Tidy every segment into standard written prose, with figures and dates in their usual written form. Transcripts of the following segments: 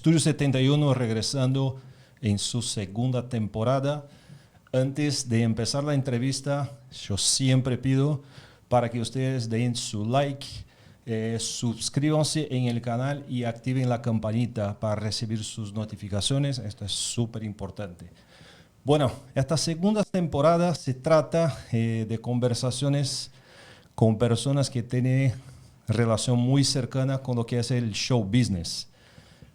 Estudio 71 regresando en su segunda temporada. Antes de empezar la entrevista, yo siempre pido para que ustedes den su like, suscríbanse en el canal y activen la campanita para recibir sus notificaciones. Esto es súper importante. Bueno, esta segunda temporada se trata de conversaciones con personas que tienen relación muy cercana con lo que es el show business.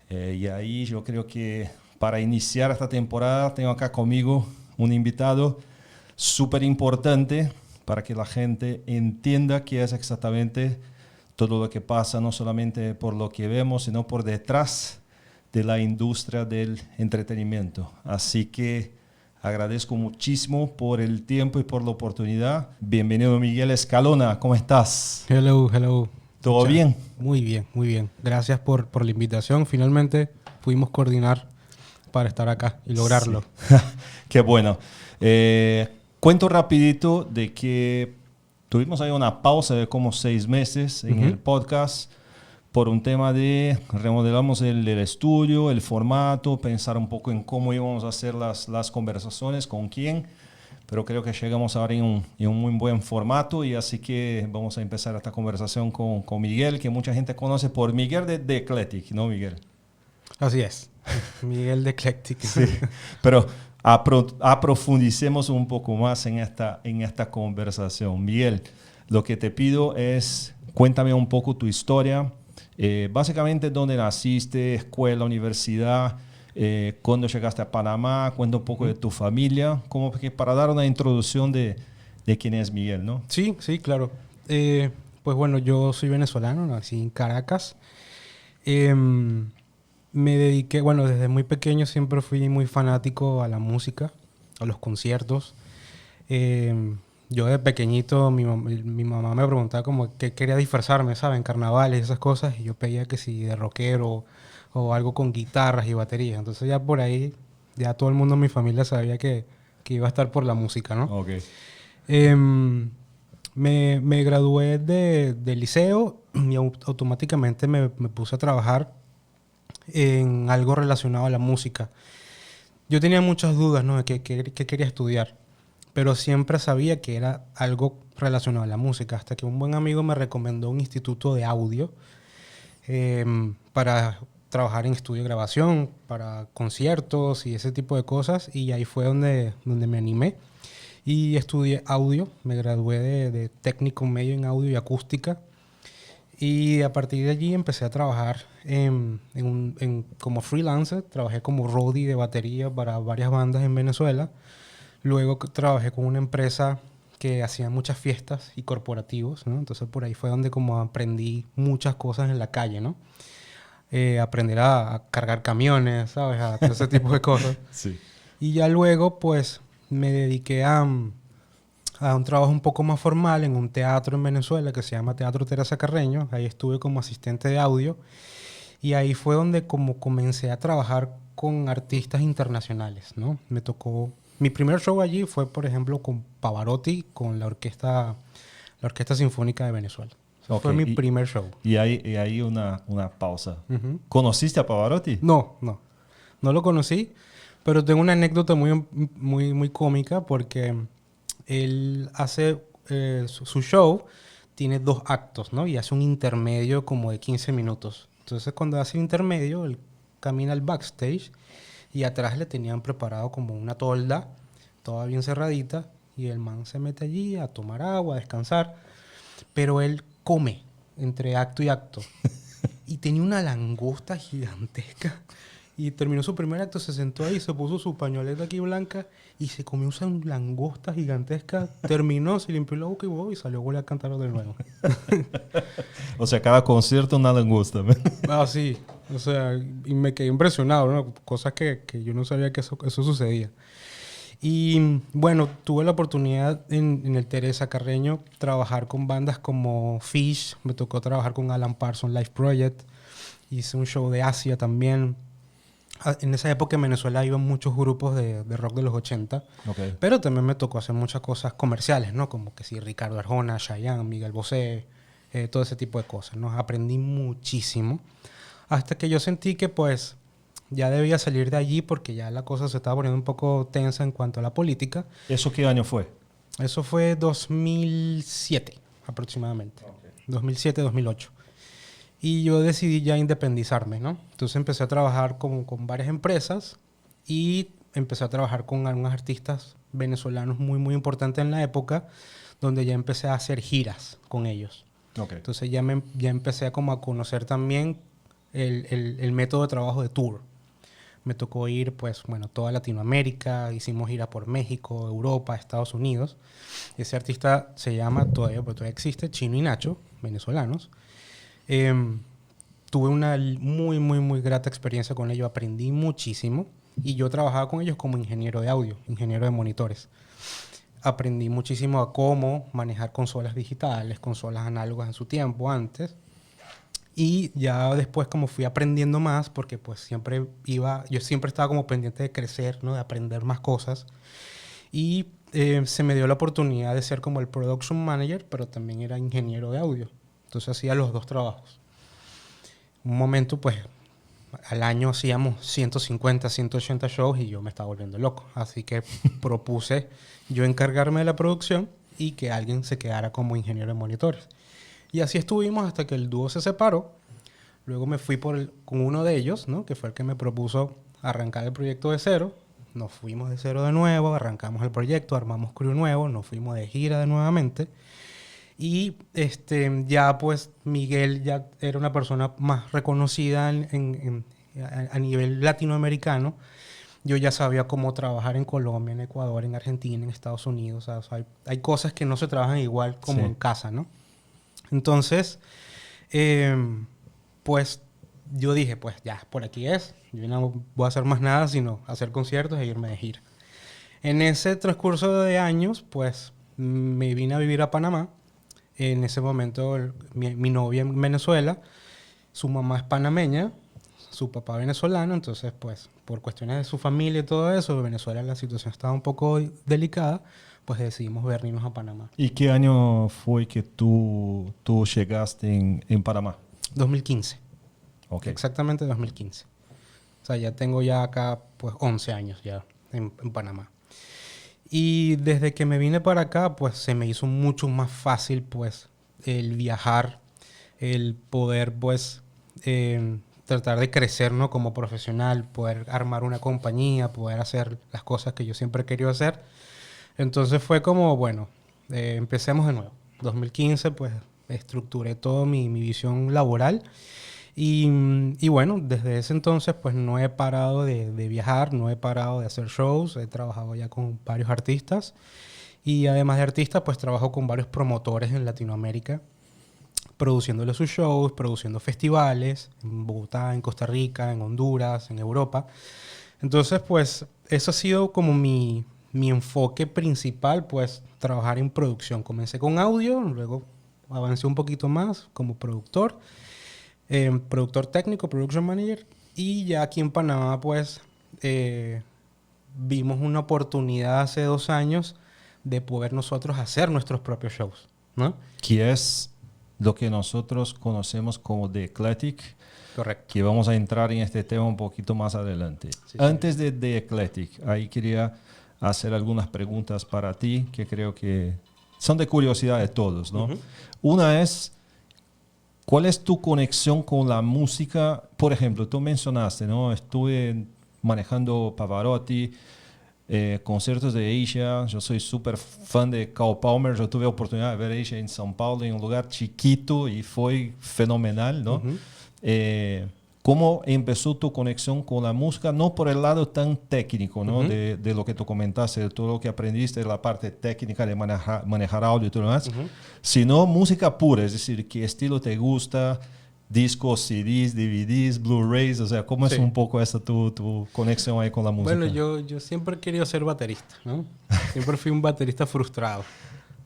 Y ahí yo creo que para iniciar esta temporada tengo acá conmigo un invitado súper importante para que la gente entienda qué es exactamente todo lo que pasa, no solamente por lo que vemos, sino por detrás de la industria del entretenimiento. Así que agradezco muchísimo por el tiempo y por la oportunidad. Bienvenido Miguel Escalona, ¿cómo estás? Hello, hello. ¿Todo bien? Muy bien, muy bien. Gracias por la invitación. Finalmente pudimos coordinar para estar acá y lograrlo. Sí. Qué bueno. Cuento rapidito de que tuvimos ahí una pausa de como 6 meses en el podcast por un tema de remodelamos el estudio, el formato, pensar un poco en cómo íbamos a hacer las conversaciones, con quién, pero creo que llegamos ahora en un muy buen formato y así que vamos a empezar esta conversación con Miguel, que mucha gente conoce por Miguel de The Eclectic, ¿no, Miguel? Así es, Miguel de Eclectic. Sí, pero aprofundicemos un poco más en esta conversación. Miguel, lo que te pido es, cuéntame un poco tu historia, básicamente dónde naciste, escuela, universidad, cuándo llegaste a Panamá, cuenta un poco de tu familia, como que para dar una introducción de quién es Miguel, ¿no? Sí, sí, claro. Pues bueno, yo soy venezolano, nací en Caracas. Me dediqué, bueno, desde muy pequeño siempre fui muy fanático a la música, a los conciertos. Yo de pequeñito, mi mamá me preguntaba como qué quería disfrazarme, ¿sabes? En carnavales y esas cosas. Y yo pedía que si de rockero o algo con guitarras y baterías. Entonces ya por ahí, ya todo el mundo en mi familia sabía que iba a estar por la música, ¿no? Ok. Me gradué del liceo y automáticamente me puse a trabajar en algo relacionado a la música. Yo tenía muchas dudas, ¿no? De qué quería estudiar, pero siempre sabía que era algo relacionado a la música, hasta que un buen amigo me recomendó un instituto de audio para trabajar en estudio de grabación, para conciertos y ese tipo de cosas, y ahí fue donde me animé y estudié audio. Me gradué de técnico medio en audio y acústica. Y a partir de allí empecé a trabajar como freelancer. Trabajé como roadie de batería para varias bandas en Venezuela. Luego trabajé con una empresa que hacía muchas fiestas y corporativos, ¿no? Entonces por ahí fue donde como aprendí muchas cosas en la calle, ¿no? Aprender a cargar camiones, ¿sabes? A todo ese tipo de cosas. Sí. Y ya luego pues me dediqué a un trabajo un poco más formal en un teatro en Venezuela que se llama Teatro Teresa Carreño. Ahí estuve como asistente de audio y ahí fue donde como comencé a trabajar con artistas internacionales, ¿no? Me tocó... Mi primer show allí fue, por ejemplo, con Pavarotti, con la Orquesta Sinfónica de Venezuela. Okay. Fue mi primer show. Y ahí una pausa. ¿Conociste a Pavarotti? No lo conocí, pero tengo una anécdota muy cómica porque él hace su show, tiene 2 actos, ¿no? Y hace un intermedio como de 15 minutos. Entonces, cuando hace el intermedio, él camina al backstage y atrás le tenían preparado como una tolda, toda bien cerradita, y el man se mete allí a tomar agua, a descansar, pero él come entre acto y acto. Y tenía una langosta gigantesca. Y terminó su primer acto, se sentó ahí, se puso su pañoleta aquí blanca y se comió esa langosta gigantesca. Terminó, se limpió la boca y salió a volver a cantar de nuevo. O sea, cada concierto una langosta. Ah, sí. O sea, y me quedé impresionado, ¿no? Cosas que yo no sabía que eso sucedía. Y bueno, tuve la oportunidad en el Teresa Carreño trabajar con bandas como Fish. Me tocó trabajar con Alan Parsons Live Project. Hice un show de Asia también. En esa época en Venezuela iban muchos grupos de rock de los 80, Okay. pero también me tocó hacer muchas cosas comerciales, ¿no? Como que sí, Ricardo Arjona, Chayanne, Miguel Bosé, todo ese tipo de cosas, ¿no? Aprendí muchísimo hasta que yo sentí que, pues, ya debía salir de allí porque ya la cosa se estaba poniendo un poco tensa en cuanto a la política. ¿Eso qué año fue? Eso fue 2007 aproximadamente. Okay. 2007, 2008. Y yo decidí ya independizarme, ¿no? Entonces empecé a trabajar con varias empresas y empecé a trabajar con algunos artistas venezolanos muy, muy importantes en la época, donde ya empecé a hacer giras con ellos. Okay. Entonces ya empecé a conocer también el método de trabajo de tour. Me tocó ir, pues, bueno, toda Latinoamérica, hicimos gira por México, Europa, Estados Unidos. Ese artista se llama, todavía existe, Chino y Nacho, venezolanos. Tuve una muy, muy, muy grata experiencia con ellos, aprendí muchísimo y yo trabajaba con ellos como ingeniero de audio, ingeniero de monitores. Aprendí muchísimo a cómo manejar consolas digitales, consolas análogas en su tiempo antes. Y ya después como fui aprendiendo más, porque pues yo siempre estaba como pendiente de crecer, ¿no? De aprender más cosas. Y se me dio la oportunidad de ser como el production manager, pero también era ingeniero de audio. Entonces hacía los dos trabajos. Un momento pues al año hacíamos 150, 180 shows y yo me estaba volviendo loco. Así que propuse yo encargarme de la producción y que alguien se quedara como ingeniero de monitores. Y así estuvimos hasta que el dúo se separó. Luego me fui con uno de ellos, ¿no? Que fue el que me propuso arrancar el proyecto de cero. Nos fuimos de cero de nuevo, arrancamos el proyecto, armamos crew nuevo, nos fuimos de gira de nuevamente. Y ya pues Miguel ya era una persona más reconocida a nivel latinoamericano. Yo ya sabía cómo trabajar en Colombia, en Ecuador, en Argentina, en Estados Unidos. O sea, hay cosas que no se trabajan igual como en casa, ¿no? Entonces, pues yo dije, pues ya, por aquí es. Yo no voy a hacer más nada sino hacer conciertos e irme de gira. En ese transcurso de años, pues me vine a vivir a Panamá. En ese momento, mi novia en Venezuela, su mamá es panameña, su papá venezolano. Entonces, pues, por cuestiones de su familia y todo eso, en Venezuela la situación estaba un poco delicada, pues decidimos venirnos a Panamá. ¿Y qué año fue que tú llegaste en Panamá? 2015. Okay. Exactamente 2015. O sea, ya tengo ya acá pues 11 años ya en Panamá. Y desde que me vine para acá, pues se me hizo mucho más fácil pues el viajar, el poder pues tratar de crecer, ¿no? Como profesional, poder armar una compañía, poder hacer las cosas que yo siempre he querido hacer. Entonces fue como, bueno, empecemos de nuevo. 2015 pues estructuré toda mi visión laboral. Y bueno, desde ese entonces pues no he parado de viajar, no he parado de hacer shows, he trabajado ya con varios artistas y además de artistas pues trabajo con varios promotores en Latinoamérica, produciéndole sus shows, produciendo festivales en Bogotá, en Costa Rica, en Honduras, en Europa. Entonces pues eso ha sido como mi enfoque principal, pues trabajar en producción. Comencé con audio, luego avancé un poquito más como productor. Productor técnico, production manager, y ya aquí en Panamá pues vimos una oportunidad hace 2 años de poder nosotros hacer nuestros propios shows, ¿no? Que es lo que nosotros conocemos como The Eclectic. Correcto. Que vamos a entrar en este tema un poquito más adelante. Sí, Antes de The Eclectic, ahí quería hacer algunas preguntas para ti que creo que son de curiosidad de todos, ¿no? Uh-huh. Una es, ¿cuál es tu conexión con la música? Por ejemplo, tú mencionaste, ¿no? Estuve manejando Pavarotti, conciertos de Asia. Yo soy súper fan de Carl Palmer. Yo tuve la oportunidad de ver Asia en São Paulo, en un lugar chiquito, y fue fenomenal, ¿no? Uh-huh. ¿Cómo empezó tu conexión con la música? No por el lado tan técnico, ¿no? Uh-huh. de lo que tú comentaste, de todo lo que aprendiste, de la parte técnica de manejar audio y todo lo demás, Uh-huh. sino música pura, es decir, qué estilo te gusta, discos, CDs, DVDs, Blu-rays, o sea, ¿cómo es un poco esa tu conexión ahí con la música? Bueno, yo siempre he querido ser baterista, ¿no? Siempre fui un baterista frustrado.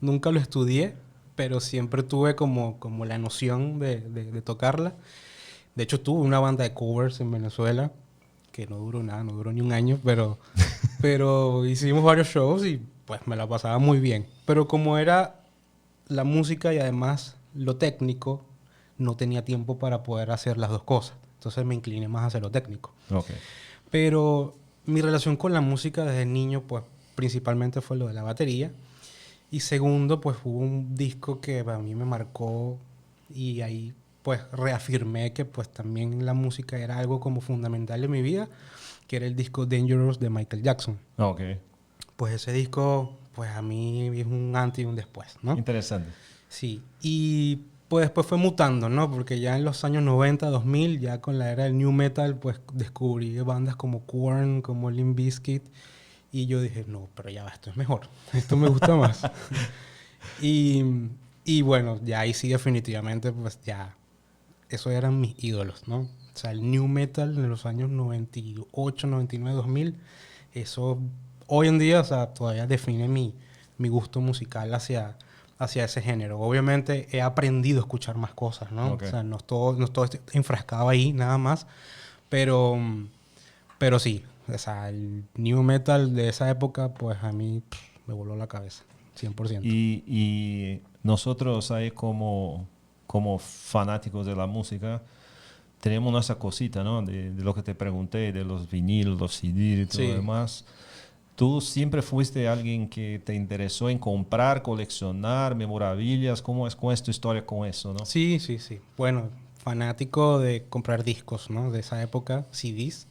Nunca lo estudié, pero siempre tuve como la noción de tocarla. De hecho, tuve una banda de covers en Venezuela que no duró nada, no duró ni un año, pero hicimos varios shows y pues me la pasaba muy bien. Pero como era la música y además lo técnico, no tenía tiempo para poder hacer las dos cosas. Entonces me incliné más hacia lo técnico. Okay. Pero mi relación con la música desde niño, pues principalmente fue lo de la batería. Y segundo, pues hubo un disco que a mí me marcó y ahí pues reafirmé que pues también la música era algo como fundamental en mi vida, que era el disco Dangerous de Michael Jackson. Okay. Pues ese disco, pues a mí es un antes y un después, ¿no? Interesante. Sí, y pues después fue mutando, ¿no? Porque ya en los años 90, 2000, ya con la era del new metal, pues descubrí bandas como Korn, como Limp Bizkit, y yo dije, no, pero ya va, esto es mejor, esto me gusta más. y bueno, ya ahí sí definitivamente, pues ya, esos eran mis ídolos, ¿no? O sea, el new metal en los años 98, 99, 2000, eso hoy en día, o sea, todavía define mi gusto musical hacia ese género. Obviamente he aprendido a escuchar más cosas, ¿no? Okay. O sea, no todo enfrascado ahí nada más, pero sí, o sea, el new metal de esa época, pues a mí me voló la cabeza, 100%. Y nosotros ahí como fanáticos de la música, tenemos nuestra cosita, ¿no? De lo que te pregunté, de los vinilos, los CD y todo lo demás. ¿Tú siempre fuiste alguien que te interesó en comprar, coleccionar memorabilias? ¿Cómo es tu historia con eso, no? Sí. Bueno, fanático de comprar discos, ¿no? De esa época, CDs.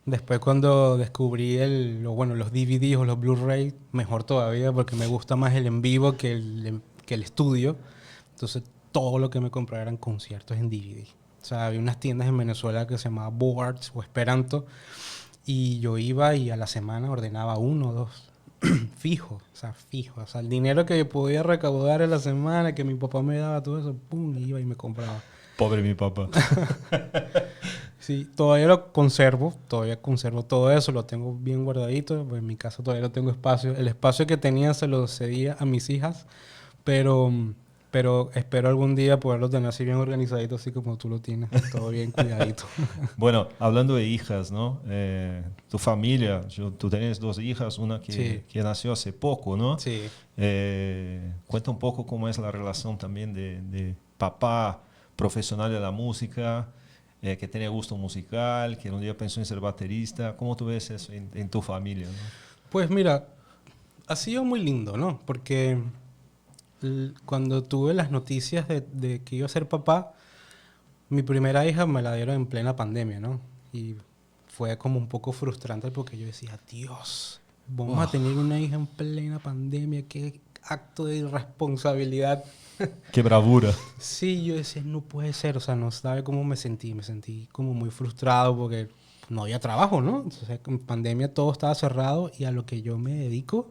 Después cuando descubrí los DVDs o los Blu-ray, mejor todavía porque me gusta más el en vivo que el estudio. Entonces todo lo que me compraba eran conciertos en DVD. O sea, había unas tiendas en Venezuela que se llamaban Boards o Esperanto y yo iba y a la semana ordenaba 1 o 2 fijo. O sea, el dinero que podía recaudar en la semana, que mi papá me daba todo eso, pum, iba y me compraba. Pobre mi papá. Sí, todavía conservo todo eso, lo tengo bien guardadito, pues en mi casa todavía no tengo espacio. El espacio que tenía se lo cedía a mis hijas, pero espero algún día poderlo tener así bien organizadito, así como tú lo tienes, todo bien cuidadito. Bueno, hablando de hijas, ¿no? Tu familia, tú tienes 2 hijas, una que nació hace poco, ¿no? Sí. Cuenta un poco cómo es la relación también de papá profesional de la música, que tiene gusto musical, que un día pensó en ser baterista. ¿Cómo tú ves eso en tu familia, ¿no? Pues mira, ha sido muy lindo, ¿no? Porque cuando tuve las noticias de que iba a ser papá, mi primera hija me la dieron en plena pandemia, ¿no? Y fue como un poco frustrante porque yo decía, Dios, vamos a tener una hija en plena pandemia, qué acto de irresponsabilidad. ¡Qué bravura! Sí, yo decía, no puede ser, o sea, no sabe cómo me sentí como muy frustrado porque no había trabajo, ¿no? Entonces, en pandemia todo estaba cerrado y a lo que yo me dedico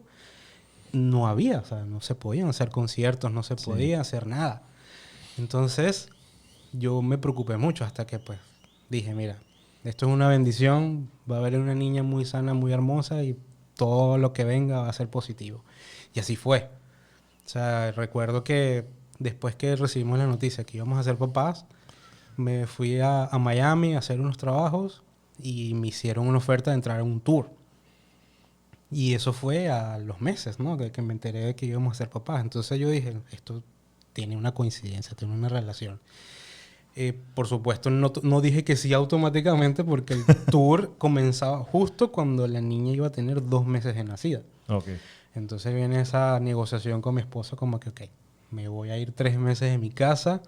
no había, o sea, no se podían hacer conciertos, no se podía hacer nada. Entonces, yo me preocupé mucho hasta que, pues, dije, mira, esto es una bendición, va a haber una niña muy sana, muy hermosa y todo lo que venga va a ser positivo. Y así fue. O sea, recuerdo que después que recibimos la noticia que íbamos a ser papás, me fui a Miami a hacer unos trabajos y me hicieron una oferta de entrar a un tour. Y eso fue a los meses, ¿no? De que me enteré de que íbamos a ser papás. Entonces yo dije, esto tiene una coincidencia, tiene una relación. Por supuesto, no dije que sí automáticamente porque el tour comenzaba justo cuando la niña iba a tener 2 meses de nacida. Okay. Entonces viene esa negociación con mi esposa como que, ok, me voy a ir 3 meses de mi casa,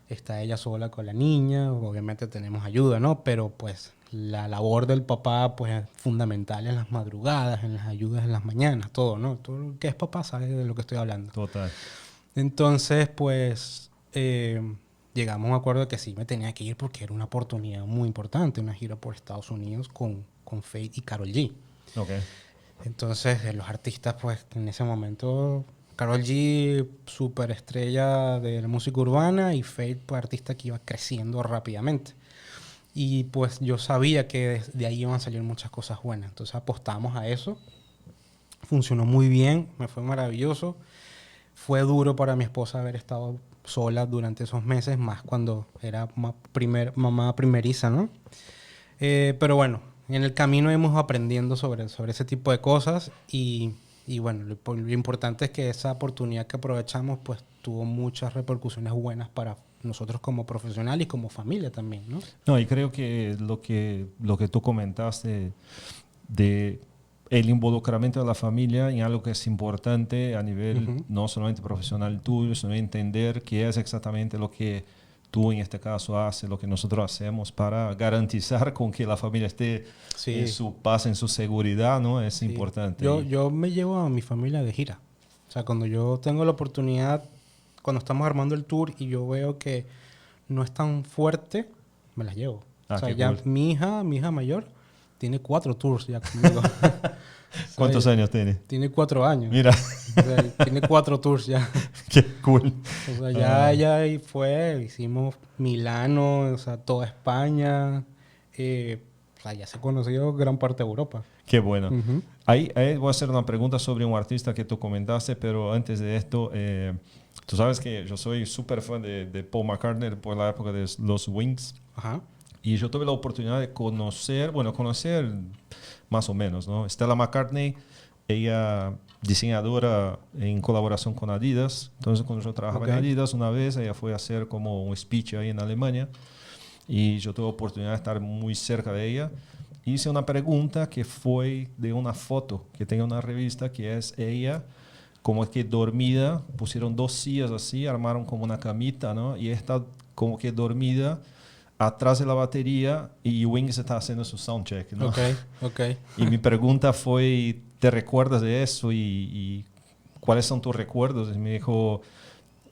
está ella sola con la niña, obviamente tenemos ayuda, ¿no? Pero pues la labor del papá pues es fundamental en las madrugadas, en las ayudas en las mañanas, todo, ¿no? Todo lo que es papá sabe de lo que estoy hablando. Total. Entonces, pues llegamos a un acuerdo de que sí me tenía que ir porque era una oportunidad muy importante, una gira por Estados Unidos con Feid y Karol G. Okay. Entonces, los artistas, pues, en ese momento, Karol G, súper estrella de la música urbana, y Feid, pues, artista que iba creciendo rápidamente. Y, pues, yo sabía que de ahí iban a salir muchas cosas buenas. Entonces, apostamos a eso. Funcionó muy bien, me fue maravilloso. Fue duro para mi esposa haber estado sola durante esos meses, más cuando era mamá primeriza, ¿no? Pero bueno, en el camino hemos aprendiendo sobre ese tipo de cosas y bueno, lo importante es que esa oportunidad que aprovechamos pues tuvo muchas repercusiones buenas para nosotros como profesionales y como familia también, ¿no? No, y creo que lo que tú comentaste de el involucramiento de la familia en algo que es importante a nivel Ujú. no solamente profesional tuyo, sino entender qué es exactamente lo que tú en este caso haces, lo que nosotros hacemos para garantizar con que la familia esté en Sí, su paz, en su seguridad, ¿no? Es sí. importante. Yo me llevo a mi familia de gira. O sea, cuando yo tengo la oportunidad, cuando estamos armando el tour y yo veo que no es tan fuerte, me las llevo. O Ah, sea, qué ya cool. mi hija mayor, tiene 4 tours ya conmigo. O sea, ¿Cuántos años tiene? tiene 4 años. Mira, O sea, tiene 4 tours ya. qué cool. O sea, ya Ah, ella ahí fue, hicimos Milano, o sea, toda España. O sea, ya se ha conocido gran parte de Europa. qué bueno. Ujú. Ahí voy a hacer una pregunta sobre un artista que tú comentaste, pero antes de esto, tú sabes que yo soy súper fan de Paul McCartney por la época de los Wings. Ajá. Y yo tuve la oportunidad de conocer, bueno, conocer más o menos, ¿no? Stella McCartney, ella diseñadora en colaboración con Adidas. Entonces, cuando yo trabajaba Ok. en Adidas, una vez ella fue a hacer como un speech ahí en Alemania y yo tuve la oportunidad de estar muy cerca de ella. Hice una pregunta que fue de una foto que tengo en una revista, que es ella como que dormida, pusieron dos sillas así, armaron como una camita, ¿no? Y ella está como que dormida atrás de la batería y Wings está haciendo su soundcheck, ¿no? Ok, ok. Y mi pregunta fue, ¿te recuerdas de eso? Y ¿cuáles son tus recuerdos? Y me dijo,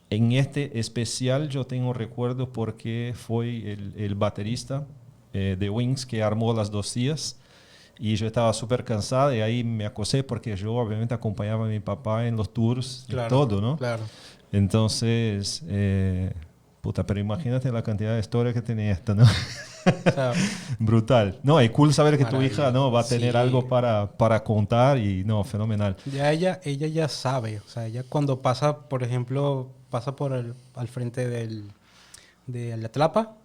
en este especial yo tengo recuerdos porque fue el baterista de Wings que armó las dos sillas. Y yo estaba súper cansada y ahí me acosé porque yo obviamente acompañaba a mi papá en los tours y Claro, todo, ¿no? claro. Entonces, puta, pero imagínate la cantidad de historia que tenía esta, ¿no? O sea, Brutal. No, es cool saber que tu hija, maravilloso. ¿no? Va a tener Sí. algo para contar y no, fenomenal. Ya ella ya sabe. O sea, ella cuando pasa, por ejemplo, pasa por al frente de la tlapa,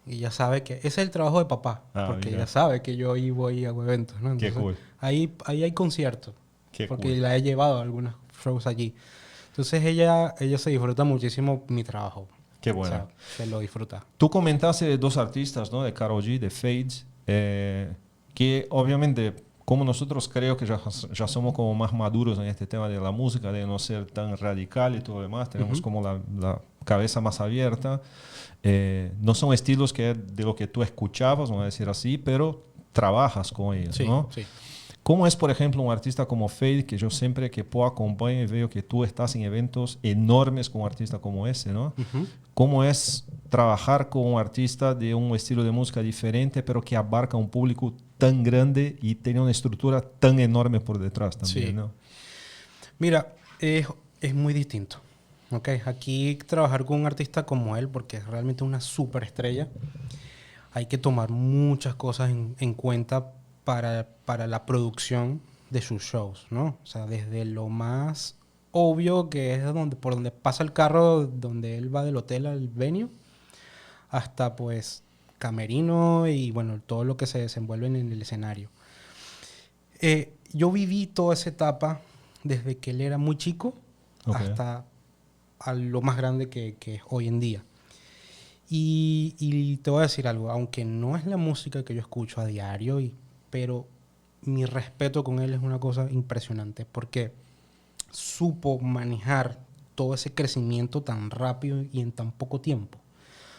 y ya sabe que ese es el trabajo de papá. Ah, Porque ella mira, sabe que yo ahí voy a eventos, ¿no? qué Entonces, cool, ahí hay conciertos. qué Porque cool. la he llevado a algunos shows allí. Entonces ella se disfruta muchísimo mi trabajo. Qué O bueno. sea, se lo disfruta. Tú comentaste de dos artistas, ¿no? De Karol G, de Fades, que obviamente, como nosotros creo que ya somos como más maduros en este tema de la música, de no ser tan radical y todo lo demás, tenemos Ujú. como la cabeza más abierta. No son estilos que de lo que tú escuchabas, vamos a decir así, pero trabajas con ellos, Sí, ¿no? sí. ¿Cómo es, por ejemplo, un artista como Fade, que yo siempre que puedo acompañar y veo que tú estás en eventos enormes con un artista como ese, ¿no? Ujú. ¿Cómo es trabajar con un artista de un estilo de música diferente, pero que abarca un público tan grande y tiene una estructura tan enorme por detrás también, Sí. ¿no? Mira, es muy distinto. ¿Ok? Aquí trabajar con un artista como él, porque es realmente una superestrella, hay que tomar muchas cosas en cuenta para la producción de sus shows, ¿no? O sea, desde lo más obvio, que es por donde pasa el carro, donde él va del hotel al venue, hasta pues camerino y bueno, todo lo que se desenvuelve en el escenario. Yo viví toda esa etapa desde que él era muy chico Ok. hasta a lo más grande que es hoy en día. Y te voy a decir algo, aunque no es la música que yo escucho a diario, pero mi respeto con él es una cosa impresionante, porque supo manejar todo ese crecimiento tan rápido y en tan poco tiempo.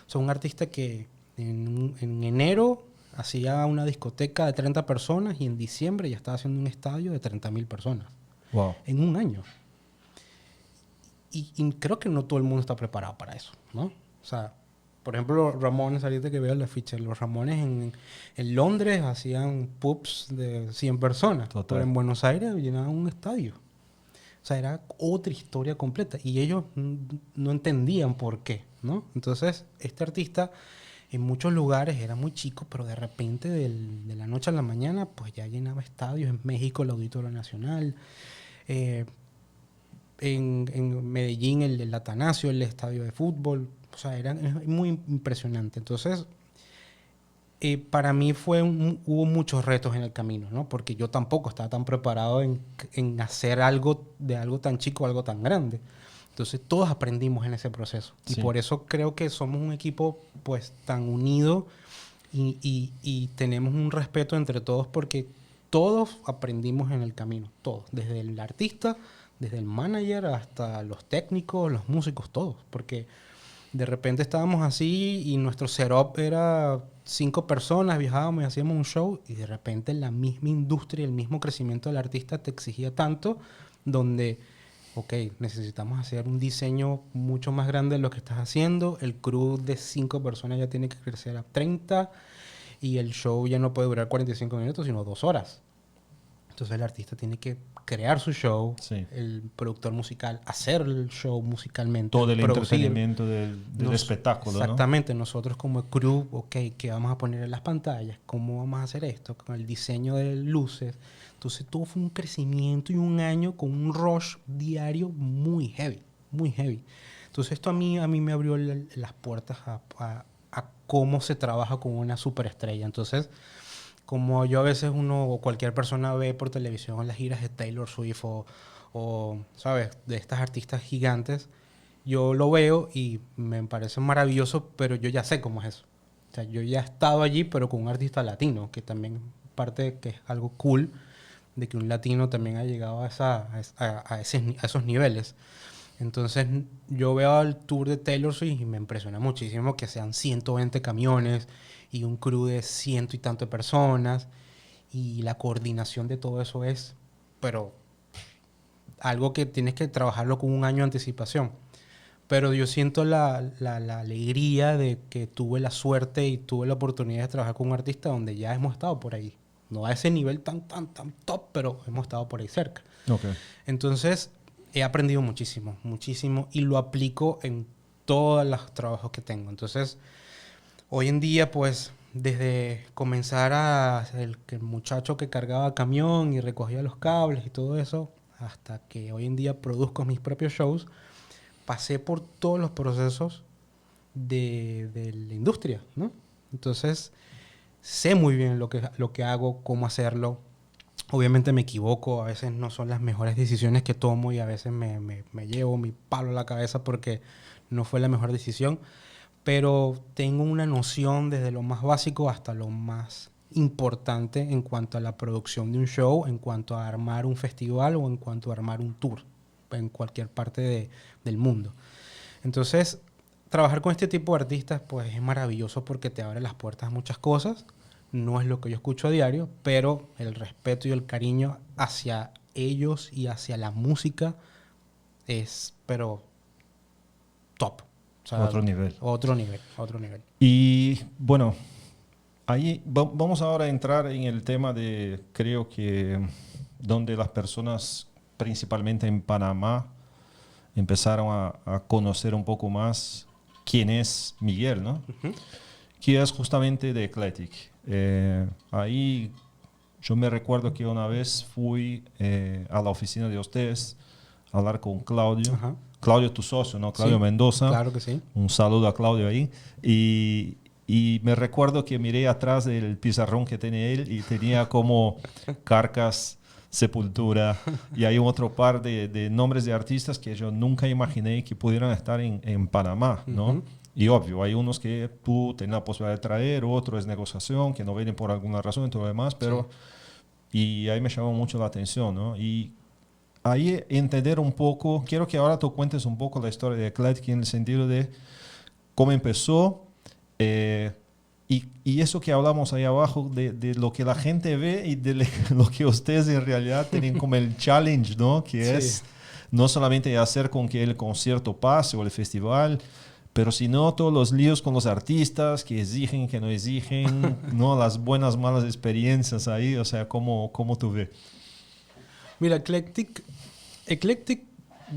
O sea, un artista que en enero hacía una discoteca de 30 personas y en diciembre ya estaba haciendo un estadio de 30.000 personas. Wow. En un año. Y creo que no todo el mundo está preparado para eso, ¿no? O sea, por ejemplo, los Ramones, ahorita que veo la ficha, los Ramones en Londres hacían pubs de 100 personas. Total. Pero en Buenos Aires llenaban un estadio. O sea, era otra historia completa. Y ellos no entendían por qué, ¿no? Entonces, este artista en muchos lugares era muy chico, pero de repente de la noche a la mañana, pues ya llenaba estadios. En México, el Auditorio Nacional. En Medellín, el Atanasio, el estadio de fútbol. O sea, es muy impresionante. Entonces, para mí hubo muchos retos en el camino, ¿no? Porque yo tampoco estaba tan preparado en hacer algo de algo tan chico, algo tan grande. Entonces todos aprendimos en ese proceso. Sí. Y por eso creo que somos un equipo pues tan unido y tenemos un respeto entre todos porque todos aprendimos en el camino. Todos. Desde el artista, desde el manager hasta los técnicos, los músicos, todos. Porque de repente estábamos así y nuestro setup era 5 personas, viajábamos y hacíamos un show y de repente la misma industria, el mismo crecimiento del artista te exigía tanto donde, ok, necesitamos hacer un diseño mucho más grande de lo que estás haciendo, el crew de 5 personas ya tiene que crecer a 30 y el show ya no puede durar 45 minutos sino 2 horas. Entonces el artista tiene que crear su show, Sí. el productor musical hacer el show musicalmente, Todo el producir. entretenimiento del espectáculo, Exactamente, nosotros como crew, ok, ¿qué vamos a poner en las pantallas? ¿Cómo vamos a hacer esto? Con el diseño de luces. Entonces todo fue un crecimiento y un año con un rush diario muy heavy, muy heavy. Entonces esto a mí me abrió las puertas a cómo se trabaja con una superestrella. Entonces, como yo a veces uno o cualquier persona ve por televisión las giras de Taylor Swift o, ¿sabes? De estas artistas gigantes, yo lo veo y me parece maravilloso, pero yo ya sé cómo es eso. O sea, yo ya he estado allí, pero con un artista latino, que también parte que es algo cool de que un latino también ha llegado a esos niveles. Entonces yo veo el tour de Taylor Swift y me impresiona muchísimo que sean 120 camiones y un crew de ciento y tanto de personas y la coordinación de todo eso es, pero algo que tienes que trabajarlo con un año de anticipación. Pero yo siento la alegría de que tuve la suerte y tuve la oportunidad de trabajar con un artista donde ya hemos estado por ahí. No a ese nivel tan top, pero hemos estado por ahí cerca. Okay. Entonces, he aprendido muchísimo, muchísimo y lo aplico en todos los trabajos que tengo. Entonces, hoy en día, pues, desde comenzar a el muchacho que cargaba camión y recogía los cables y todo eso, hasta que hoy en día produzco mis propios shows, pasé por todos los procesos de la industria, ¿no? Entonces, sé muy bien lo que hago, cómo hacerlo. Obviamente me equivoco, a veces no son las mejores decisiones que tomo y a veces me llevo mi palo a la cabeza porque no fue la mejor decisión, pero tengo una noción desde lo más básico hasta lo más importante en cuanto a la producción de un show, en cuanto a armar un festival o en cuanto a armar un tour en cualquier parte del mundo. Entonces, trabajar con este tipo de artistas pues es maravilloso porque te abre las puertas a muchas cosas. No es lo que yo escucho a diario, pero el respeto y el cariño hacia ellos y hacia la música es, pero top. O sea, Otro nivel. Otro nivel, otro nivel. Y bueno, ahí vamos ahora a entrar en el tema de, creo que, donde las personas, principalmente en Panamá, empezaron a conocer un poco más quién es Miguel, ¿no? Uh-huh. Que es justamente de Eclectic. Ahí yo me recuerdo que una vez fui a la oficina de ustedes a hablar con Claudio. Ajá. Claudio, tu socio, ¿no? Claudio Sí, Mendoza. claro que sí. Un saludo a Claudio ahí. Y me recuerdo que miré atrás del pizarrón que tenía él y tenía como Carcas, Sepultura y hay otro par de nombres de artistas que yo nunca imaginé que pudieran estar en Panamá, ¿no? Uh-huh. Y obvio, hay unos que tú tienes la posibilidad de traer, otro es negociación, que no vienen por alguna razón y todo lo demás, pero... Sí. Y ahí me llamó mucho la atención, ¿no? Y ahí entender un poco, quiero que ahora tú cuentes un poco la historia de Eclectic en el sentido de cómo empezó y eso que hablamos ahí abajo de lo que la gente ve y de lo que ustedes en realidad tienen como el challenge, ¿no? Que sí. Es no solamente hacer con que el concierto pase o el festival, pero sino todos los líos con los artistas que exigen, que no exigen, ¿no? Las buenas, malas experiencias ahí, o sea, ¿cómo tú ves? Mira, Eclectic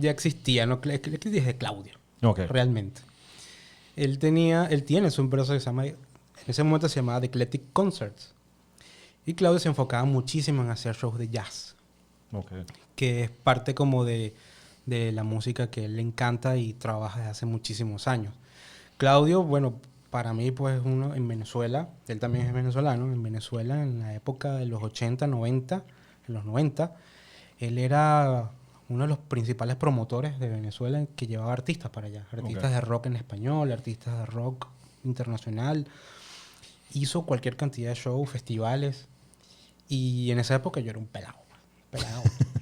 ya existía, ¿no? Eclectic es de Claudio, Okay. Realmente. Él tiene su empresa que se llama, en ese momento se llamaba The Eclectic Concerts. Y Claudio se enfocaba muchísimo en hacer shows de jazz. Okay. Que es parte como de la música que él le encanta y trabaja desde hace muchísimos años. Claudio, bueno, para mí pues uno en Venezuela, él también es venezolano, en Venezuela en la época de los 80, 90, en los 90, él era uno de los principales promotores de Venezuela que llevaba artistas para allá. Artistas de rock en español, artistas de rock internacional. Hizo cualquier cantidad de shows, festivales. Y en esa época yo era un pelado.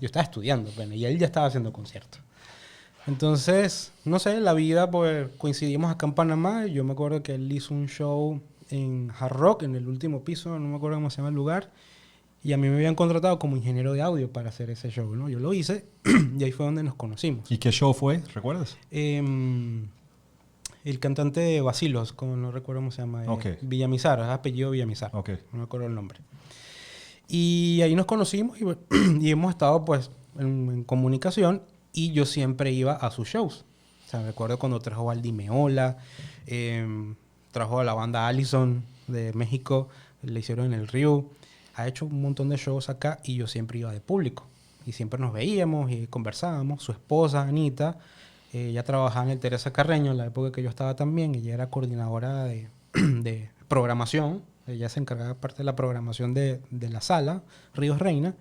Yo estaba estudiando, bueno, y él ya estaba haciendo conciertos. Entonces, no sé, la vida, pues coincidimos acá en Panamá. Yo me acuerdo que él hizo un show en Hard Rock, en el último piso, no me acuerdo cómo se llama el lugar. Y a mí me habían contratado como ingeniero de audio para hacer ese show, ¿no? Yo lo hice y ahí fue donde nos conocimos. ¿Y qué show fue? ¿Recuerdas? El cantante de Basilos, como no recuerdo cómo se llama. Okay. Villamizar, es apellido Villamizar. Okay. No me acuerdo el nombre. Y ahí nos conocimos y hemos estado pues en comunicación y yo siempre iba a sus shows. O sea, recuerdo cuando trajo a Valdi Meola, trajo a la banda Allison de México, le hicieron en el Río. Ha hecho un montón de shows acá y yo siempre iba de público. Y siempre nos veíamos y conversábamos. Su esposa, Anita, ella trabajaba en el Teresa Carreño en la época que yo estaba también. Ella era coordinadora de programación. Ella se encargaba parte de la programación de la sala, Ríos Reina.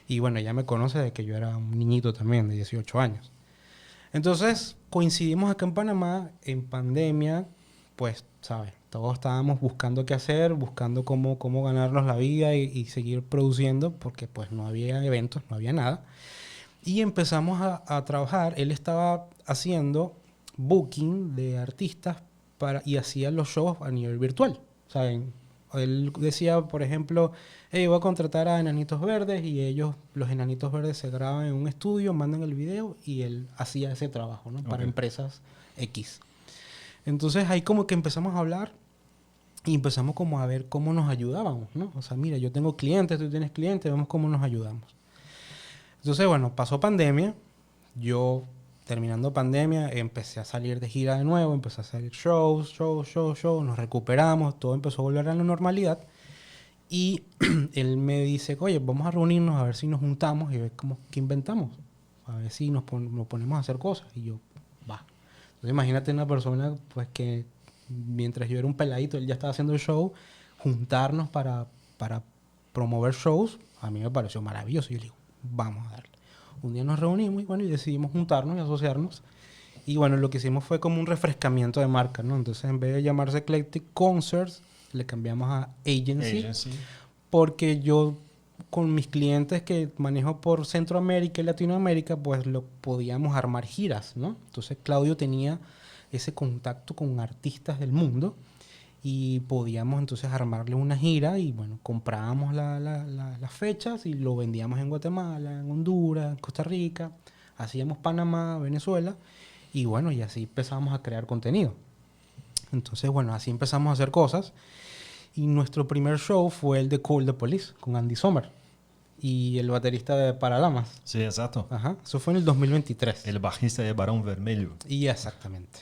Y bueno, ella me conoce de que yo era un niñito también, de 18 años. Entonces, coincidimos acá en Panamá, en pandemia, pues, ¿sabes? Todos estábamos buscando qué hacer, buscando cómo ganarnos la vida y seguir produciendo, porque pues no había eventos, no había nada. Y empezamos a trabajar. Él estaba haciendo booking de artistas y hacía los shows a nivel virtual, ¿saben? Él decía, por ejemplo, hey, voy a contratar a Enanitos Verdes y ellos, los Enanitos Verdes, se graban en un estudio, mandan el video y él hacía ese trabajo, ¿no? Para empresas X. Entonces ahí como que empezamos a hablar y empezamos como a ver cómo nos ayudábamos, ¿no? O sea, mira, yo tengo clientes, tú tienes clientes, vemos cómo nos ayudamos. Entonces, bueno, pasó pandemia. Yo, terminando pandemia, empecé a salir de gira de nuevo, empecé a salir shows, nos recuperamos, todo empezó a volver a la normalidad. Y él me dice, oye, vamos a reunirnos a ver si nos juntamos y ver qué inventamos. A ver si nos ponemos a hacer cosas. Y yo, va. Entonces imagínate una persona pues que mientras yo era un peladito, él ya estaba haciendo el show, juntarnos para promover shows, a mí me pareció maravilloso. Y yo le digo, vamos a darle. Un día nos reunimos y bueno, y decidimos juntarnos y asociarnos. Y bueno, lo que hicimos fue como un refrescamiento de marca, ¿no? Entonces en vez de llamarse Eclectic Concerts, le cambiamos a Agency. Porque yo con mis clientes que manejo por Centroamérica y Latinoamérica, pues podíamos armar giras, ¿no? Entonces Claudio tenía ese contacto con artistas del mundo y podíamos entonces armarle una gira y bueno, comprábamos las fechas y lo vendíamos en Guatemala, en Honduras, en Costa Rica, hacíamos Panamá, Venezuela y bueno, y así empezamos a crear contenido. Entonces, bueno, así empezamos a hacer cosas. Y nuestro primer show fue el de Call the Police con Andy Sommer y el baterista de Paralamas. Sí, exacto. Ajá, eso fue en el 2023. El bajista de Barón Vermelho. Y exactamente.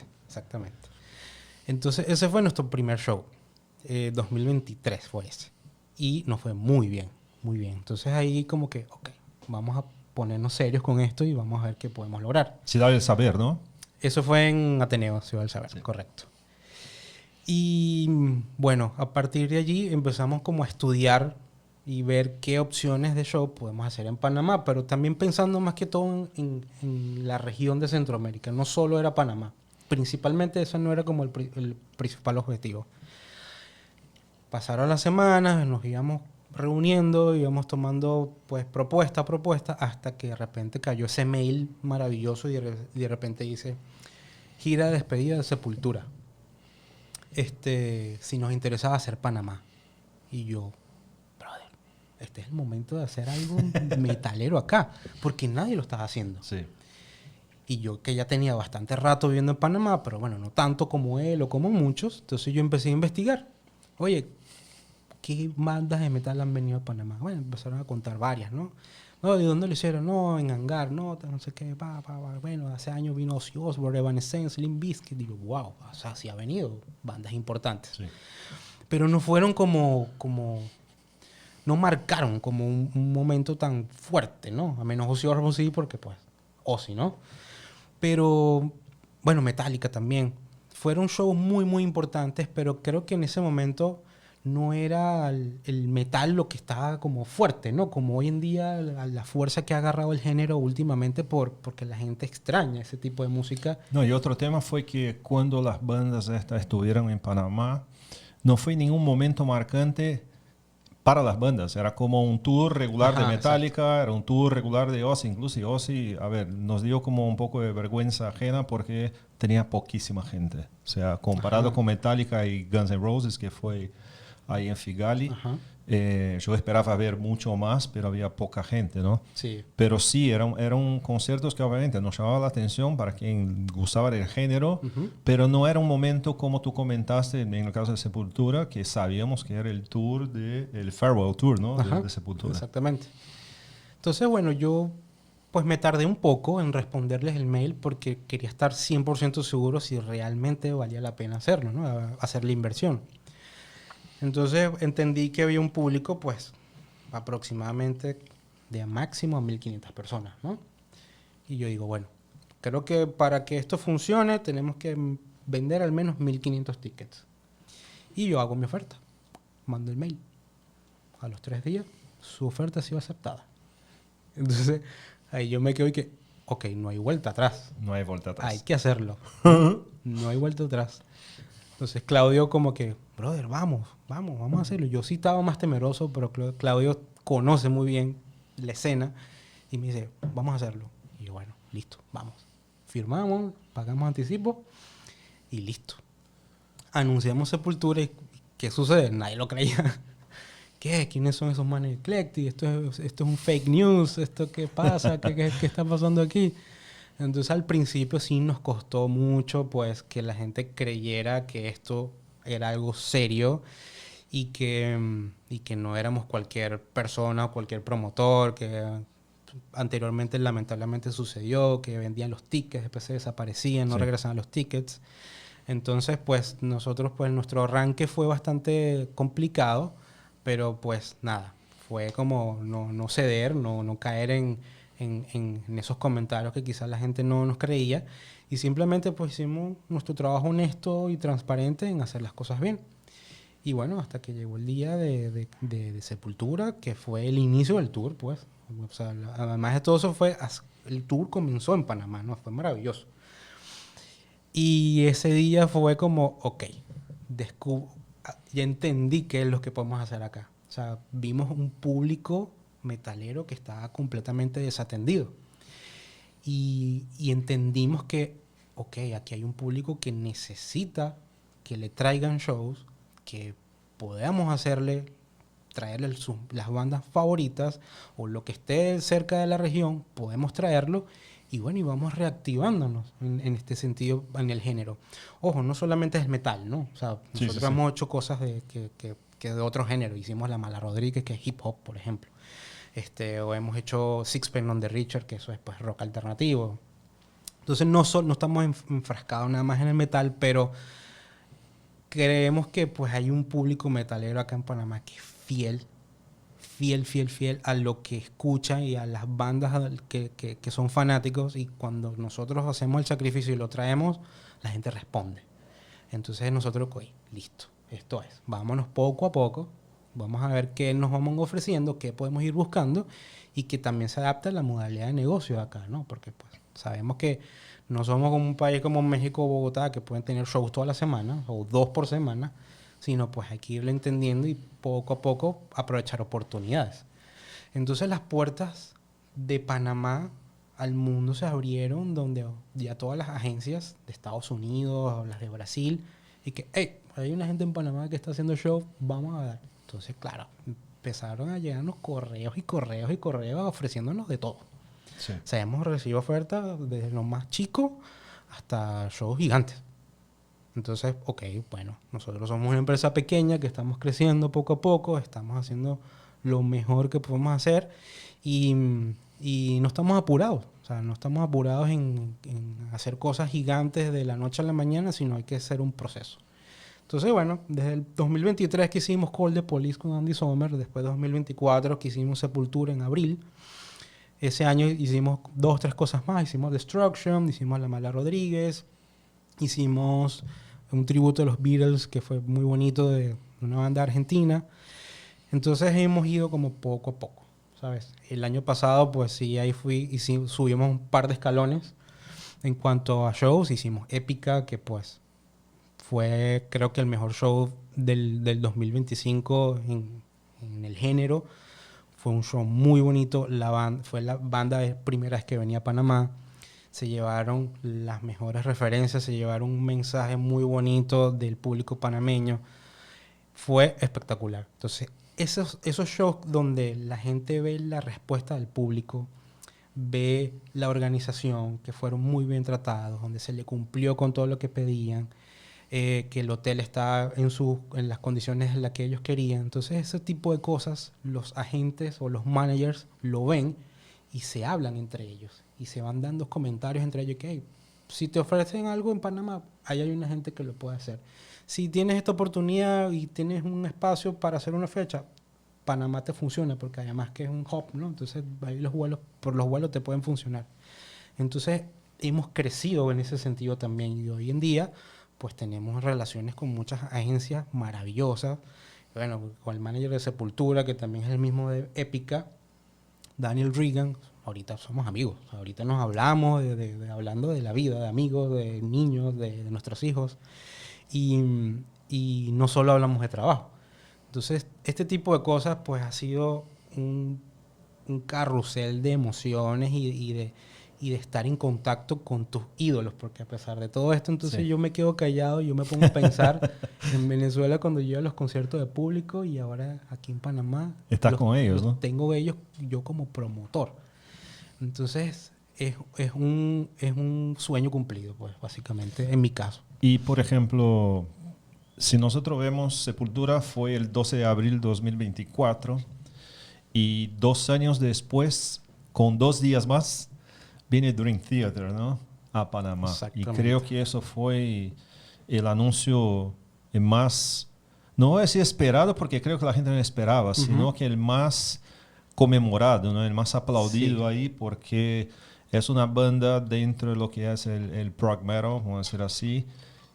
Entonces, ese fue nuestro primer show. 2023 fue ese. Y nos fue muy bien, muy bien. Entonces ahí como que, ok, vamos a ponernos serios con esto y vamos a ver qué podemos lograr. Ciudad del Saber, ¿no? Eso fue en Ateneo, Ciudad del Saber, sí. Correcto. Y bueno, a partir de allí empezamos como a estudiar y ver qué opciones de show podemos hacer en Panamá, pero también pensando más que todo en la región de Centroamérica. No solo era Panamá. Principalmente eso no era como el principal objetivo. Pasaron las semanas, nos íbamos reuniendo, íbamos tomando pues propuesta a propuesta, hasta que de repente cayó ese mail maravilloso y de repente dice, gira de despedida de Sepultura. Si nos interesaba hacer Panamá. Y yo, brother, este es el momento de hacer algo metalero acá, porque nadie lo estaba haciendo. Sí. Y yo que ya tenía bastante rato viviendo en Panamá, pero bueno, no tanto como él o como muchos, entonces yo empecé a investigar. Oye, ¿qué bandas de metal han venido a Panamá? Bueno, empezaron a contar varias, ¿no? No, ¿de dónde lo hicieron? No, en Hangar, no sé qué, bueno, hace años vino Ozzy Osbourne, Evanescence, Limp Bizkit. Digo, wow, o sea, sí ha venido bandas importantes. Sí. Pero no fueron como no marcaron como un momento tan fuerte, ¿no? A menos Ozzy Osbourne sí, porque pues, Ozzy, ¿no? Pero, bueno, Metallica también. Fueron shows muy, muy importantes, pero creo que en ese momento no era el metal lo que estaba como fuerte, ¿no? Como hoy en día la fuerza que ha agarrado el género últimamente porque la gente extraña ese tipo de música. No, y otro tema fue que cuando las bandas estas estuvieron en Panamá, no fue ningún momento marcante para las bandas. Era como un tour regular de Metallica, exacto. Era un tour regular de Ozzy. Incluso Ozzy, a ver, nos dio como un poco de vergüenza ajena porque tenía poquísima gente. O sea, comparado con Metallica y Guns N' Roses, que fue ahí en Figali, yo esperaba ver mucho más, pero había poca gente, ¿no? Sí. Pero sí, eran conciertos que obviamente nos llamaban la atención para quien gustaba del género, pero no era un momento como tú comentaste en el caso de Sepultura, que sabíamos que era el tour, el Farewell Tour, ¿no? De Sepultura. Exactamente. Entonces, bueno, yo pues me tardé un poco en responderles el mail porque quería estar 100% seguro si realmente valía la pena hacerlo, ¿no? Hacer la inversión. Entonces entendí que había un público, pues, aproximadamente de máximo a 1.500 personas, ¿no? Y yo digo, bueno, creo que para que esto funcione tenemos que vender al menos 1.500 tickets. Y yo hago mi oferta. Mando el mail. A los 3 días, su oferta ha sido aceptada. Entonces, ahí yo me quedo y que, ok, no hay vuelta atrás. No hay vuelta atrás. Hay que hacerlo. No hay vuelta atrás. Entonces Claudio como que, brother, vamos a hacerlo. Yo sí estaba más temeroso, pero Claudio conoce muy bien la escena y me dice, vamos a hacerlo. Y yo, bueno, listo, vamos. Firmamos, pagamos anticipo y listo. Anunciamos Sepultura y ¿qué sucede? Nadie lo creía. ¿Qué? ¿Quiénes son esos manes eclectic? Esto es un fake news. ¿Esto qué pasa? ¿Qué está pasando aquí? Entonces al principio sí nos costó mucho pues que la gente creyera que esto era algo serio y que no éramos cualquier persona o cualquier promotor que anteriormente lamentablemente sucedió, que vendían los tickets, después se desaparecían, no regresaban los tickets. Entonces pues nosotros pues nuestro arranque fue bastante complicado, pero pues nada, fue como no ceder, no caer en esos comentarios que quizás la gente no nos creía y simplemente pues hicimos nuestro trabajo honesto y transparente en hacer las cosas bien. Y bueno, hasta que llegó el día de Sepultura, que fue el inicio del tour, pues. O sea, además de todo eso el tour comenzó en Panamá, ¿no? Fue maravilloso. Y ese día fue como, ok, ya entendí qué es lo que podemos hacer acá. O sea, vimos un público metalero que estaba completamente desatendido. Y entendimos que, ok, aquí hay un público que necesita que le traigan shows, que podamos traerle las bandas favoritas o lo que esté cerca de la región, podemos traerlo y bueno, y vamos reactivándonos en este sentido en el género. Ojo, no solamente es metal, ¿no? O sea, nosotros hemos hecho cosas que de otro género. Hicimos La Mala Rodríguez, que es hip hop, por ejemplo. O hemos hecho Sixpence None the Richer, que eso es pues rock alternativo. Entonces no estamos enfrascados nada más en el metal, pero creemos que pues hay un público metalero acá en Panamá que es fiel a lo que escucha y a las bandas que son fanáticos, y cuando nosotros hacemos el sacrificio y lo traemos, la gente responde. Entonces nosotros, ok, listo, esto es, vámonos poco a poco. Vamos a ver qué nos vamos ofreciendo, qué podemos ir buscando y que también se adapte a la modalidad de negocio de acá, ¿no? Porque pues sabemos que no somos como un país como México o Bogotá que pueden tener shows toda la semana o 2 por semana, sino pues hay que irlo entendiendo y poco a poco aprovechar oportunidades. Entonces las puertas de Panamá al mundo se abrieron, donde ya todas las agencias de Estados Unidos, las de Brasil, y que, hey, hay una gente en Panamá que está haciendo show, vamos a dar. Entonces, claro, empezaron a llegarnos correos ofreciéndonos de todo. Sí. O sea, hemos recibido ofertas desde lo más chico hasta shows gigantes. Entonces, ok, bueno, nosotros somos una empresa pequeña que estamos creciendo poco a poco, estamos haciendo lo mejor que podemos hacer y no estamos apurados. O sea, no estamos apurados en hacer cosas gigantes de la noche a la mañana, sino hay que hacer un proceso. Entonces, bueno, desde el 2023 que hicimos Call the Police con Andy Sommer, después de 2024 que hicimos Sepultura en abril. Ese año hicimos 2 o 3 cosas más. Hicimos Destruction, hicimos La Mala Rodríguez, hicimos un tributo de los Beatles que fue muy bonito de una banda argentina. Entonces hemos ido como poco a poco, ¿sabes? El año pasado, pues sí, ahí fui y sí, subimos un par de escalones en cuanto a shows. Hicimos Épica, que pues fue creo que el mejor show del 2025 en el género. Fue un show muy bonito. Fue la banda de primera vez que venía a Panamá. Se llevaron las mejores referencias, se llevaron un mensaje muy bonito del público panameño. Fue espectacular. Entonces, esos shows donde la gente ve la respuesta del público, ve la organización, que fueron muy bien tratados, donde se le cumplió con todo lo que pedían, que el hotel está en las condiciones en las que ellos querían. Entonces, ese tipo de cosas, los agentes o los managers lo ven y se hablan entre ellos y se van dando comentarios entre ellos que, hey, si te ofrecen algo en Panamá, ahí hay una gente que lo puede hacer. Si tienes esta oportunidad y tienes un espacio para hacer una fecha, Panamá te funciona porque además que es un hub, ¿no? Entonces ahí por los vuelos te pueden funcionar. Entonces hemos crecido en ese sentido también y hoy en día pues tenemos relaciones con muchas agencias maravillosas. Bueno, con el manager de Sepultura, que también es el mismo de Épica, Daniel Regan. Ahorita somos amigos. Ahorita nos hablamos hablando de la vida, de amigos, de niños, de nuestros hijos. Y no solo hablamos de trabajo. Entonces, este tipo de cosas pues ha sido un carrusel de emociones y de estar en contacto con tus ídolos, porque a pesar de todo esto, entonces yo me quedo callado y yo me pongo a pensar en Venezuela cuando yo a los conciertos de público y ahora aquí en Panamá. Estás con ellos, ¿no? Tengo ellos yo como promotor. Entonces, es un sueño cumplido, pues, básicamente, en mi caso. Y, por ejemplo, si nosotros vemos Sepultura, fue el 12 de abril de 2024 y 2 años después, con 2 días más, viene Dream Theater, ¿no? A Panamá. Y creo que eso fue el anuncio más, no voy a decir esperado porque creo que la gente no esperaba, sino que el más conmemorado, ¿no? El más aplaudido ahí porque es una banda dentro de lo que es el prog metal, vamos a decir así,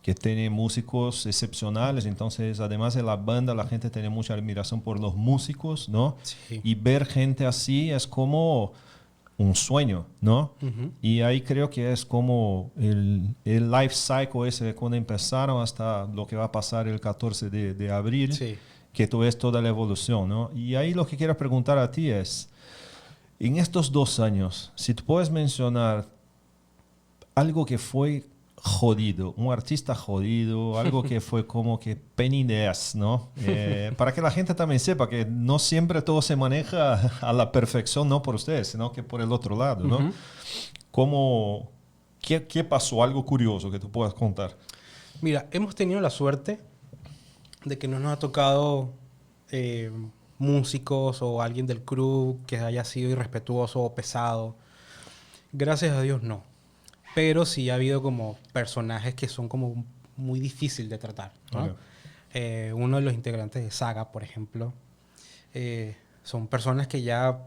que tiene músicos excepcionales. Entonces, además de la banda, la gente tiene mucha admiración por los músicos, ¿no? Sí. Y ver gente así es como un sueño, ¿no? Y ahí creo que es como el life cycle ese de cuando empezaron hasta lo que va a pasar el 14 de abril, que tú ves toda la evolución, ¿no? Y ahí lo que quiero preguntar a ti es, en estos 2 años, si tú puedes mencionar algo que fue jodido, un artista jodido, algo que fue como que pain in the ass, ¿no? Para que la gente también sepa que no siempre todo se maneja a la perfección, no por ustedes, sino que por el otro lado, ¿no? ¿Qué pasó? Algo curioso que tú puedas contar. Mira, hemos tenido la suerte de que no nos ha tocado músicos o alguien del crew que haya sido irrespetuoso o pesado. Gracias a Dios, no. Pero sí ha habido como personajes que son como muy difíciles de tratar, ¿no? Uno de los integrantes de Saga, por ejemplo, son personas que ya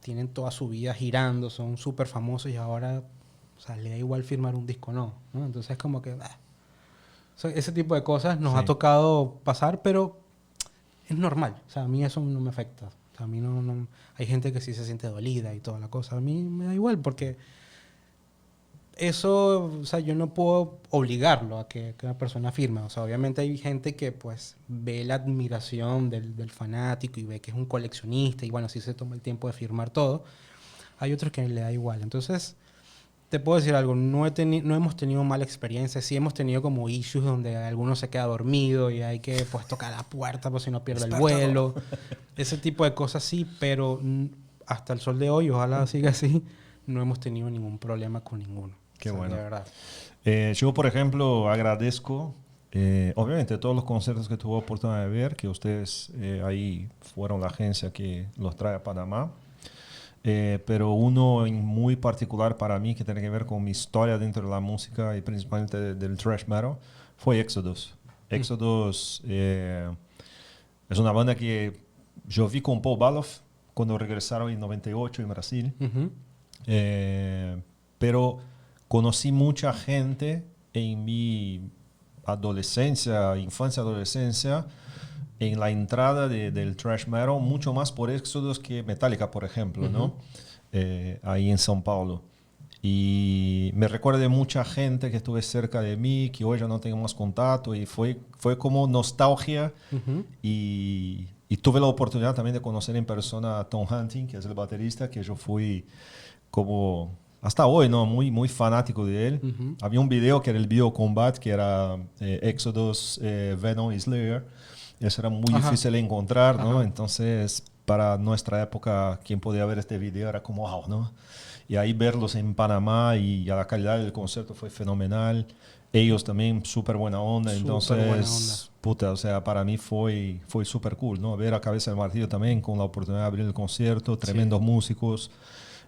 tienen toda su vida girando, son súper famosos y ahora, o sea, le da igual firmar un disco, ¿no? Entonces es como que... ese tipo de cosas nos ha tocado pasar, pero es normal. O sea, a mí eso no me afecta. O sea, a mí no... Hay gente que sí se siente dolida y toda la cosa. A mí me da igual porque... Eso, o sea, yo no puedo obligarlo a que una persona firme. O sea, obviamente hay gente que pues ve la admiración del fanático y ve que es un coleccionista y bueno, sí se toma el tiempo de firmar todo. Hay otros que le da igual. Entonces, te puedo decir algo, no hemos tenido mala experiencia. Sí hemos tenido como issues donde alguno se queda dormido y hay que pues tocar la puerta por si no pierde el vuelo. Ese tipo de cosas sí, pero hasta el sol de hoy, ojalá siga así, no hemos tenido ningún problema con ninguno. Qué bueno. De verdad. Yo, por ejemplo, agradezco, obviamente, todos los conciertos que tuve oportunidad de ver, que ustedes ahí fueron la agencia que los trae a Panamá. Pero uno muy particular para mí, que tiene que ver con mi historia dentro de la música y principalmente del thrash metal, fue Exodus. Exodus es una banda que yo vi con Paul Baloff cuando regresaron en 98 en Brasil. Pero conocí mucha gente en mi adolescencia, infancia, adolescencia, en la entrada del thrash metal, mucho más por Exodus que Metallica, por ejemplo, ¿no? Ahí en São Paulo. Y me recuerda de mucha gente que estuve cerca de mí, que hoy ya no tengo más contacto, y fue como nostalgia. Y tuve la oportunidad también de conocer en persona a Tom Hunting, que es el baterista, que yo fui como, hasta hoy, ¿no? Muy, muy fanático de él. Había un video que era el Bio Combat, que era Exodus, Venom y Slayer. Eso era muy difícil de encontrar, ¿no? Entonces, para nuestra época, quien podía ver este video era como, wow, ¿no? Y ahí verlos en Panamá y a la calidad del concierto fue fenomenal. Ellos también súper buena onda. Entonces, buena onda. Puta, o sea, para mí fue súper cool, ¿no? Ver a Cabeza de Martillo también con la oportunidad de abrir el concierto, tremendos músicos.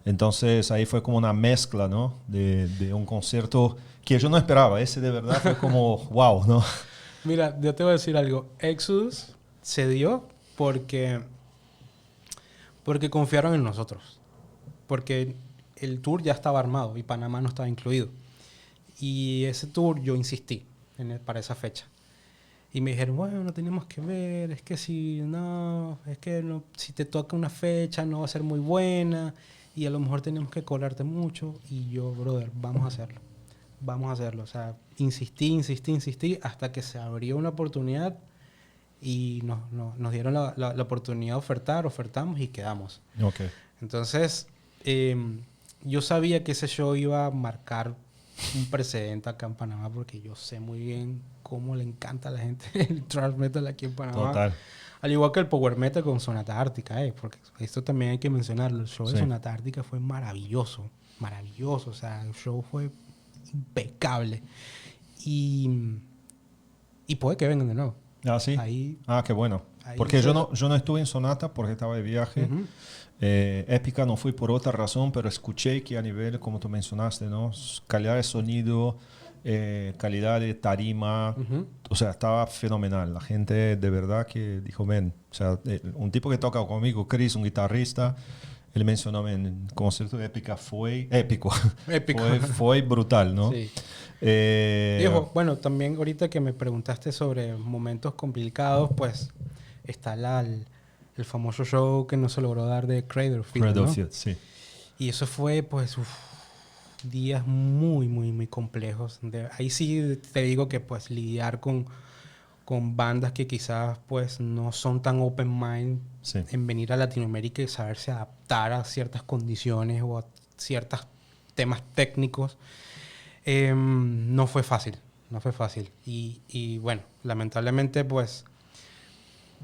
Entonces ahí fue como una mezcla, ¿no? De un concierto que yo no esperaba. Ese de verdad fue como, wow, ¿no? Mira, yo te voy a decir algo. Exodus se dio porque confiaron en nosotros. Porque el tour ya estaba armado y Panamá no estaba incluido. Y ese tour yo insistí para esa fecha. Y me dijeron, bueno, tenemos que ver, es que si te toca una fecha no va a ser muy buena y a lo mejor tenemos que cobrarte mucho. Y yo, brother, vamos a hacerlo. O sea, insistí hasta que se abrió una oportunidad y nos dieron la oportunidad de ofertamos y quedamos. Okay. Entonces, yo sabía que ese show iba a marcar un precedente acá en Panamá porque yo sé muy bien cómo le encanta a la gente el thrash metal aquí en Panamá. Total. Al igual que el power metal con Sonata Ártica, porque esto también hay que mencionarlo. El show de Sonata Ártica fue maravilloso. O sea, el show fue impecable. Y puede que vengan de nuevo. Ah, sí. Qué bueno. Porque yo no estuve en Sonata porque estaba de viaje. Épica no fui por otra razón, pero escuché que a nivel, como tú mencionaste, ¿no? Calidad de sonido, calidad de tarima, o sea, estaba fenomenal. La gente de verdad que dijo, ven, o sea, un tipo que toca conmigo, Chris, un guitarrista, él mencionó, el concierto de Épica fue épico. fue brutal, ¿no? Sí. Dijo, bueno, también ahorita que me preguntaste sobre momentos complicados, pues está el famoso show que no se logró dar de Cradlefield, ¿no? Sí. Y eso fue, pues, días muy, muy, muy complejos. Ahí sí te digo que, pues, lidiar con bandas que quizás, pues, no son tan open mind en venir a Latinoamérica y saberse adaptar a ciertas condiciones o a ciertos temas técnicos, no fue fácil. Y bueno, lamentablemente, pues,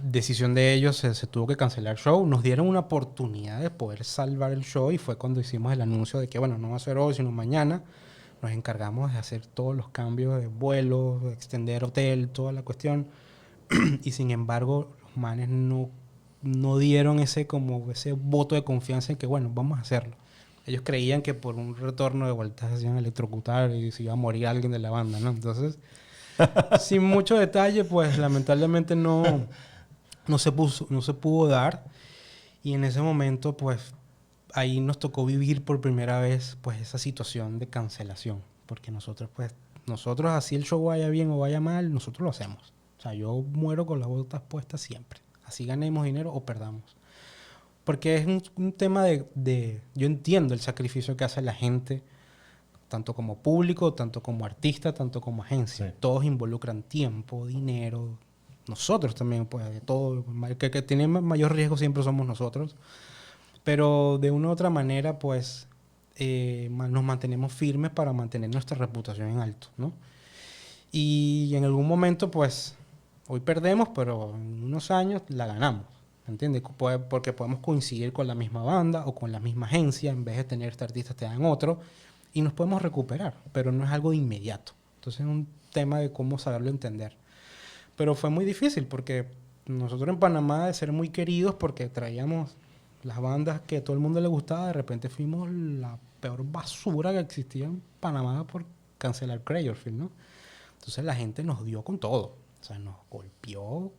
decisión de ellos, se tuvo que cancelar el show. Nos dieron una oportunidad de poder salvar el show y fue cuando hicimos el anuncio de que, bueno, no va a ser hoy, sino mañana. Nos encargamos de hacer todos los cambios de vuelos, de extender hotel, toda la cuestión. Y sin embargo, los manes no dieron ese voto de confianza en que, bueno, vamos a hacerlo. Ellos creían que por un retorno de vuelta se iban a electrocutar y se iba a morir alguien de la banda, ¿no? Entonces, sin mucho detalle, pues lamentablemente no se pudo dar. Y en ese momento, pues, ahí nos tocó vivir por primera vez, pues, esa situación de cancelación. Porque nosotros, así el show vaya bien o vaya mal, nosotros lo hacemos. O sea, yo muero con las botas puestas siempre. Así ganemos dinero o perdamos. Porque es un tema de... Yo entiendo el sacrificio que hace la gente, tanto como público, tanto como artista, tanto como agencia. Sí. Todos involucran tiempo, dinero. Nosotros también, pues, de todo. El que tiene mayor riesgo siempre somos nosotros. Pero de una u otra manera, pues, nos mantenemos firmes para mantener nuestra reputación en alto, ¿no? Y en algún momento, pues, hoy perdemos, pero en unos años la ganamos. ¿Entiendes? Porque podemos coincidir con la misma banda o con la misma agencia. En vez de tener este artista, te dan otro. Y nos podemos recuperar, pero no es algo de inmediato. Entonces es un tema de cómo saberlo entender. Pero fue muy difícil porque nosotros en Panamá, de ser muy queridos porque traíamos las bandas que a todo el mundo le gustaba, de repente fuimos la peor basura que existía en Panamá por cancelar Cradlefield, ¿no? Entonces la gente nos dio con todo. O sea, nos golpeó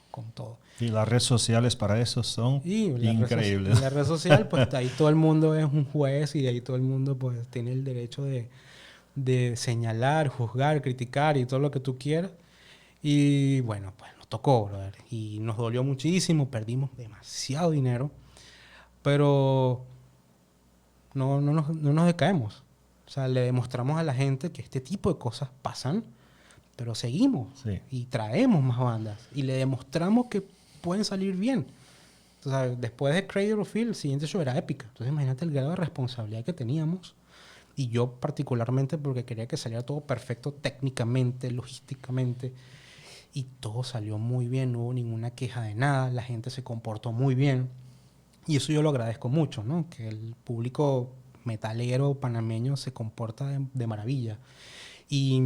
con todo. Y las redes sociales para eso son increíbles. En la red social, pues ahí todo el mundo es un juez y ahí todo el mundo pues tiene el derecho de señalar, juzgar, criticar y todo lo que tú quieras. Y bueno, pues nos tocó, brother. Y nos dolió muchísimo, perdimos demasiado dinero, pero no nos decaemos. O sea, le demostramos a la gente que este tipo de cosas pasan, pero seguimos Sí. y traemos más bandas y le demostramos que pueden salir bien. O sea, después de Cradle of Filth, el siguiente show era Épica. Entonces imagínate el grado de responsabilidad que teníamos. Y yo particularmente porque quería que saliera todo perfecto técnicamente, logísticamente. Y todo salió muy bien, no hubo ninguna queja de nada, la gente se comportó muy bien. Y eso yo lo agradezco mucho, ¿no? Que el público metalero panameño se comporta de maravilla. Y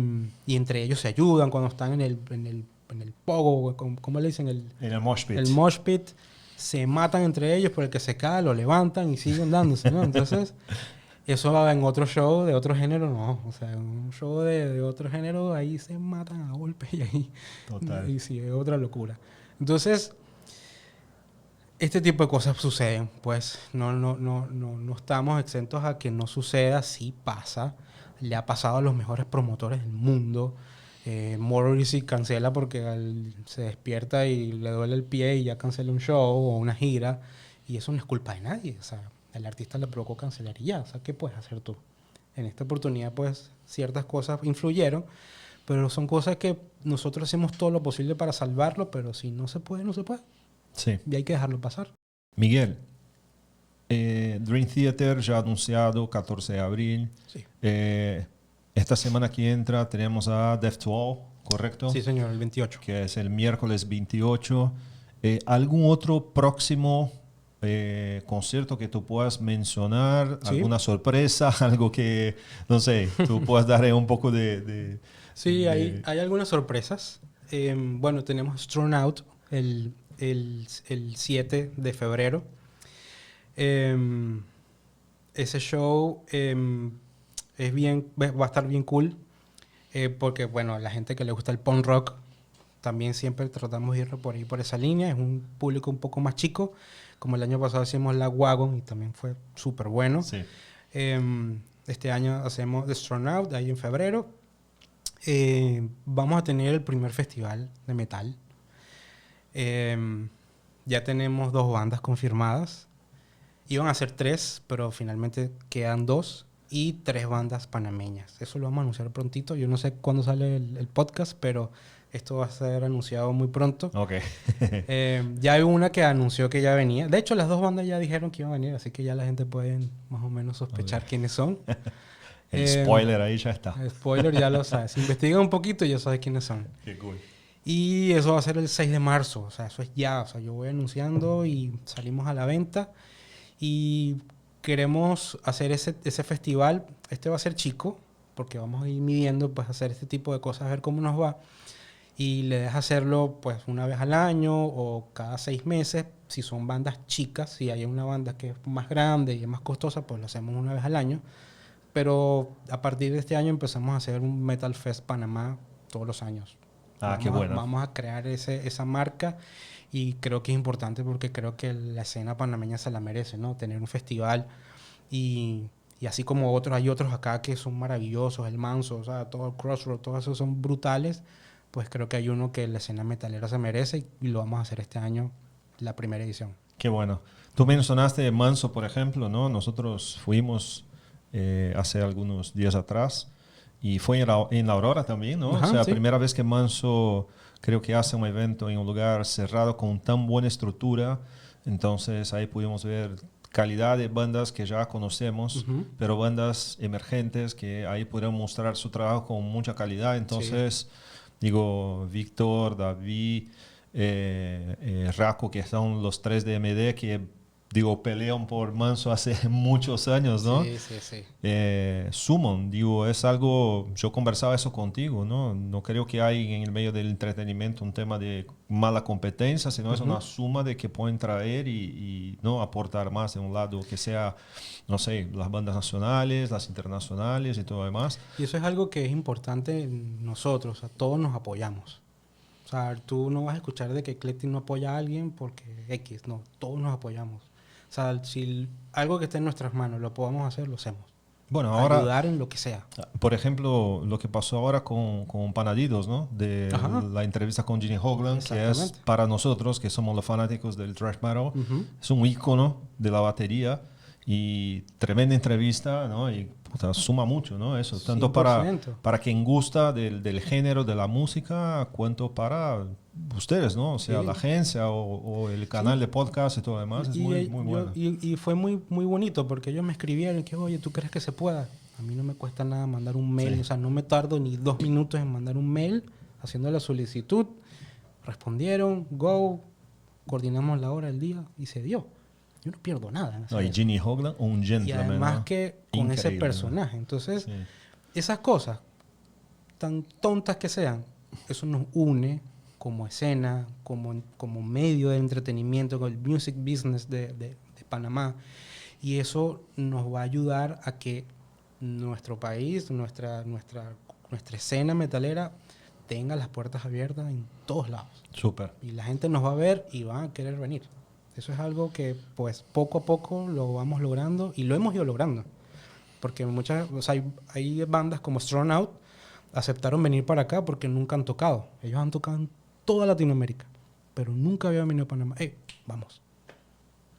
entre ellos se ayudan cuando están en el pogo, ¿cómo le dicen? En el mosh pit. El mosh pit. Se matan entre ellos, por el que se cae lo levantan y siguen dándose, ¿no? Entonces, eso en otro show de otro género, no. O sea, en un show de otro género, ahí se matan a golpes y ahí... Total. Y sí, es otra locura. Entonces, este tipo de cosas suceden, pues no estamos exentos a que no suceda, sí pasa. Le ha pasado a los mejores promotores del mundo. Morrissey cancela porque se despierta y le duele el pie y ya cancela un show o una gira. Y eso no es culpa de nadie. O sea, el artista le provocó cancelar y ya. O sea, ¿qué puedes hacer tú? En esta oportunidad, pues, ciertas cosas influyeron, pero son cosas que nosotros hacemos todo lo posible para salvarlo, pero si no se puede, no se puede. Sí. Y hay que dejarlo pasar. Miguel, Dream Theater ya anunciado 14 de abril. Sí. Esta semana que entra tenemos a Death to All, ¿correcto? Sí, señor, el 28. Que es el miércoles 28. ¿Algún otro próximo concierto que tú puedas mencionar? Sí. ¿Alguna sorpresa? Algo que, no sé, tú puedas dar un poco de... Sí, hay algunas sorpresas. Bueno, tenemos Strung Out el 7 de febrero. Ese show va a estar bien cool. Porque, bueno, a la gente que le gusta el punk rock, también siempre tratamos de ir por ahí, por esa línea. Es un público un poco más chico. Como el año pasado hicimos la Wagon y también fue súper bueno. Sí. Este año hacemos The Strung Out, ahí en febrero. Vamos a tener el primer festival de metal. Ya tenemos 2 bandas confirmadas. Iban a ser 3, pero finalmente quedan 2. Y 3 bandas panameñas. Eso lo vamos a anunciar prontito. Yo no sé cuándo sale el podcast, pero esto va a ser anunciado muy pronto. Ok. Ya hay una que anunció que ya venía. De hecho, las 2 bandas ya dijeron que iban a venir, así que ya la gente puede más o menos sospechar quiénes son. El spoiler ahí ya está. El spoiler ya lo sabes. Si investigan un poquito, ya sabes quiénes son. Qué cool. Y eso va a ser el 6 de marzo. O sea, eso es ya. O sea, yo voy anunciando y salimos a la venta. Y queremos hacer ese festival. Este va a ser chico, porque vamos a ir midiendo, pues, hacer este tipo de cosas, a ver cómo nos va. Y le deja hacerlo, pues, una vez al año o cada 6 meses. Si son bandas chicas, si hay una banda que es más grande y es más costosa, pues lo hacemos una vez al año. Pero a partir de este año empezamos a hacer un Metal Fest Panamá todos los años. Qué bueno. Vamos a crear esa marca y creo que es importante porque creo que la escena panameña se la merece, ¿no? Tener un festival y así como otros, hay otros acá que son maravillosos, el Manso, o sea, todo el Crossroad, todos esos son brutales, pues creo que hay uno que la escena metalera se merece y lo vamos a hacer este año, la primera edición. Qué bueno. Tú mencionaste Manso, por ejemplo, ¿no? Nosotros fuimos hace algunos días atrás y fue en la Aurora también, ¿no? Ajá, o sea, sí. primera vez que Manso creo que hace un evento en un lugar cerrado con tan buena estructura. Entonces ahí pudimos ver calidad de bandas que ya conocemos, pero bandas emergentes que ahí pudieron mostrar su trabajo con mucha calidad. Entonces, digo, Víctor, David, Raco, que son los 3 de MD que digo, pelean por Manso hace muchos años, ¿no? Sí. Suman, digo, es algo, yo conversaba eso contigo, ¿no? No creo que hay en el medio del entretenimiento un tema de mala competencia, sino es una suma de que pueden traer y no aportar más de un lado, que sea, no sé, las bandas nacionales, las internacionales y todo lo demás. Y eso es algo que es importante en nosotros, o sea, todos nos apoyamos. O sea, tú no vas a escuchar de que Eclectic no apoya a alguien porque X, no, todos nos apoyamos. O sea, si algo que esté en nuestras manos lo podamos hacer, lo hacemos. Bueno, ahora, ayudar en lo que sea. por ejemplo, lo que pasó ahora con Panadidos, ¿no? De Ajá. la entrevista con Ginny Hoglan, que es Exactamente. para nosotros, que somos los fanáticos del thrash metal, Ujú. es un ícono de la batería y tremenda entrevista, ¿no? Y puta, suma mucho, ¿no? Eso, tanto 100%. para quien gusta del género de la música, cuanto para ustedes, ¿no? O sea, Sí. la agencia o el canal de podcast y todo lo demás, es muy, muy bueno. Y fue muy, muy bonito porque ellos me escribieron que, oye, ¿tú crees que se pueda? A mí no me cuesta nada mandar un mail, Sí. o sea, no me tardo ni 2 minutos en mandar un mail haciendo la solicitud. Respondieron, go, coordinamos la hora, el día y se dio. Yo no pierdo nada. en hacer No, y eso. Ginny Hoglan, un Y gentleman, además ¿no? que con ese Increíble, ¿no? personaje. Entonces, Sí. esas cosas, tan tontas que sean, eso nos une como escena, como medio de entretenimiento, con el music business de Panamá. Y eso nos va a ayudar a que nuestro país, nuestra escena metalera, tenga las puertas abiertas en todos lados. Súper. Y la gente nos va a ver y va a querer venir. Eso es algo que, pues, poco a poco lo vamos logrando y lo hemos ido logrando. Porque o sea, hay bandas como Strong Out aceptaron venir para acá porque nunca han tocado. Ellos han tocado en toda Latinoamérica, pero nunca habían venido a Panamá. Vamos.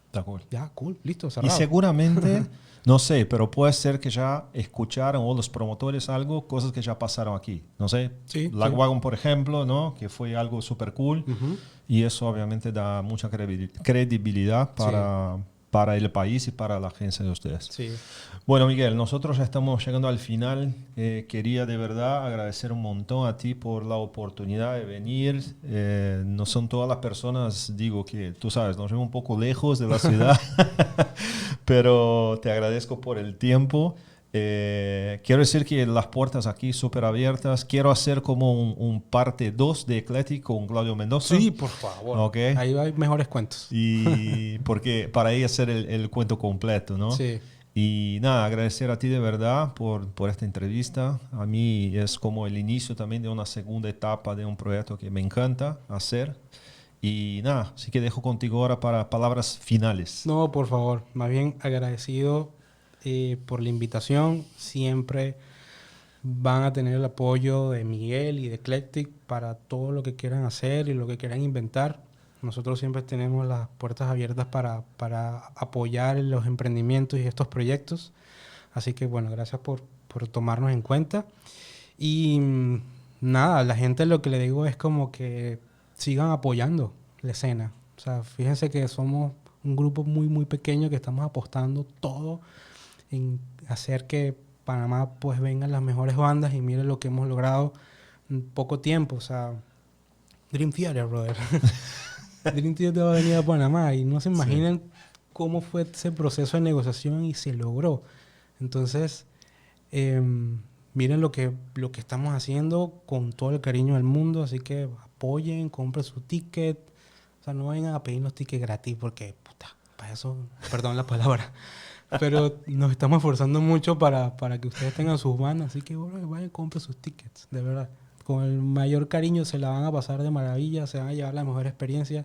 Está cool. Ya, cool, listo, Y cerrado. seguramente, no sé, pero puede ser que ya escucharon o los promotores algo, cosas que ya pasaron aquí. No sé, Sí, Lagwagon, por ejemplo, ¿no? Que fue algo súper cool. Ujú. Y eso obviamente da mucha credibilidad para el país y para la agencia de ustedes. Sí. Bueno, Miguel, nosotros ya estamos llegando al final. Quería de verdad agradecer un montón a ti por la oportunidad de venir. No son todas las personas, digo que tú sabes, nos vemos un poco lejos de la ciudad, pero te agradezco por el tiempo. Quiero decir que las puertas aquí súper abiertas. Quiero hacer como un parte 2 de Eclectic con Claudio Mendoza. Sí, por favor. Ok. Ahí hay mejores cuentos. Y porque para ahí hacer el cuento completo, ¿no? Sí. Y nada, agradecer a ti de verdad por esta entrevista. A mí es como el inicio también de una segunda etapa de un proyecto que me encanta hacer. Y nada, así que dejo contigo ahora para palabras finales. No, por favor. Más bien agradecido por la invitación. Siempre van a tener el apoyo de Miguel y de Eclectic para todo lo que quieran hacer y lo que quieran inventar. Nosotros siempre tenemos las puertas abiertas para apoyar los emprendimientos y estos proyectos. Así que, bueno, gracias por tomarnos en cuenta. Y nada, a la gente lo que le digo es como que sigan apoyando la escena. O sea, fíjense que somos un grupo muy, muy pequeño que estamos apostando todo en hacer que Panamá pues vengan las mejores bandas y miren lo que hemos logrado en poco tiempo. O sea, Dream Theater, brother. Dream Theater va a venir a Panamá y no se imaginan cómo fue ese proceso de negociación y se logró. Entonces, miren lo que estamos haciendo con todo el cariño del mundo, así que apoyen, compren su ticket. O sea, no vayan a pedirnos tickets gratis porque, puta, para eso, perdón la palabra, pero nos estamos esforzando mucho para que ustedes tengan sus bandas, así que bueno, vayan, compren sus tickets, de verdad. Con el mayor cariño se la van a pasar de maravilla, se van a llevar la mejor experiencia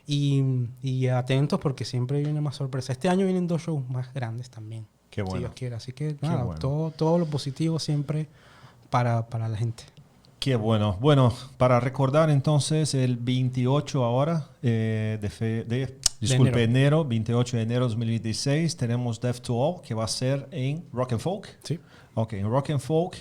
y atentos porque siempre viene más sorpresa. Este año vienen 2 shows más grandes también. Qué bueno. Si Dios quiere. Así que nada, bueno. todo lo positivo siempre para la gente. Qué bueno. Bueno, para recordar entonces el 28 ahora disculpe, enero, 28 de enero de 2016, tenemos Death to All, que va a ser en Rock and Folk. Sí. Ok, en Rock and Folk.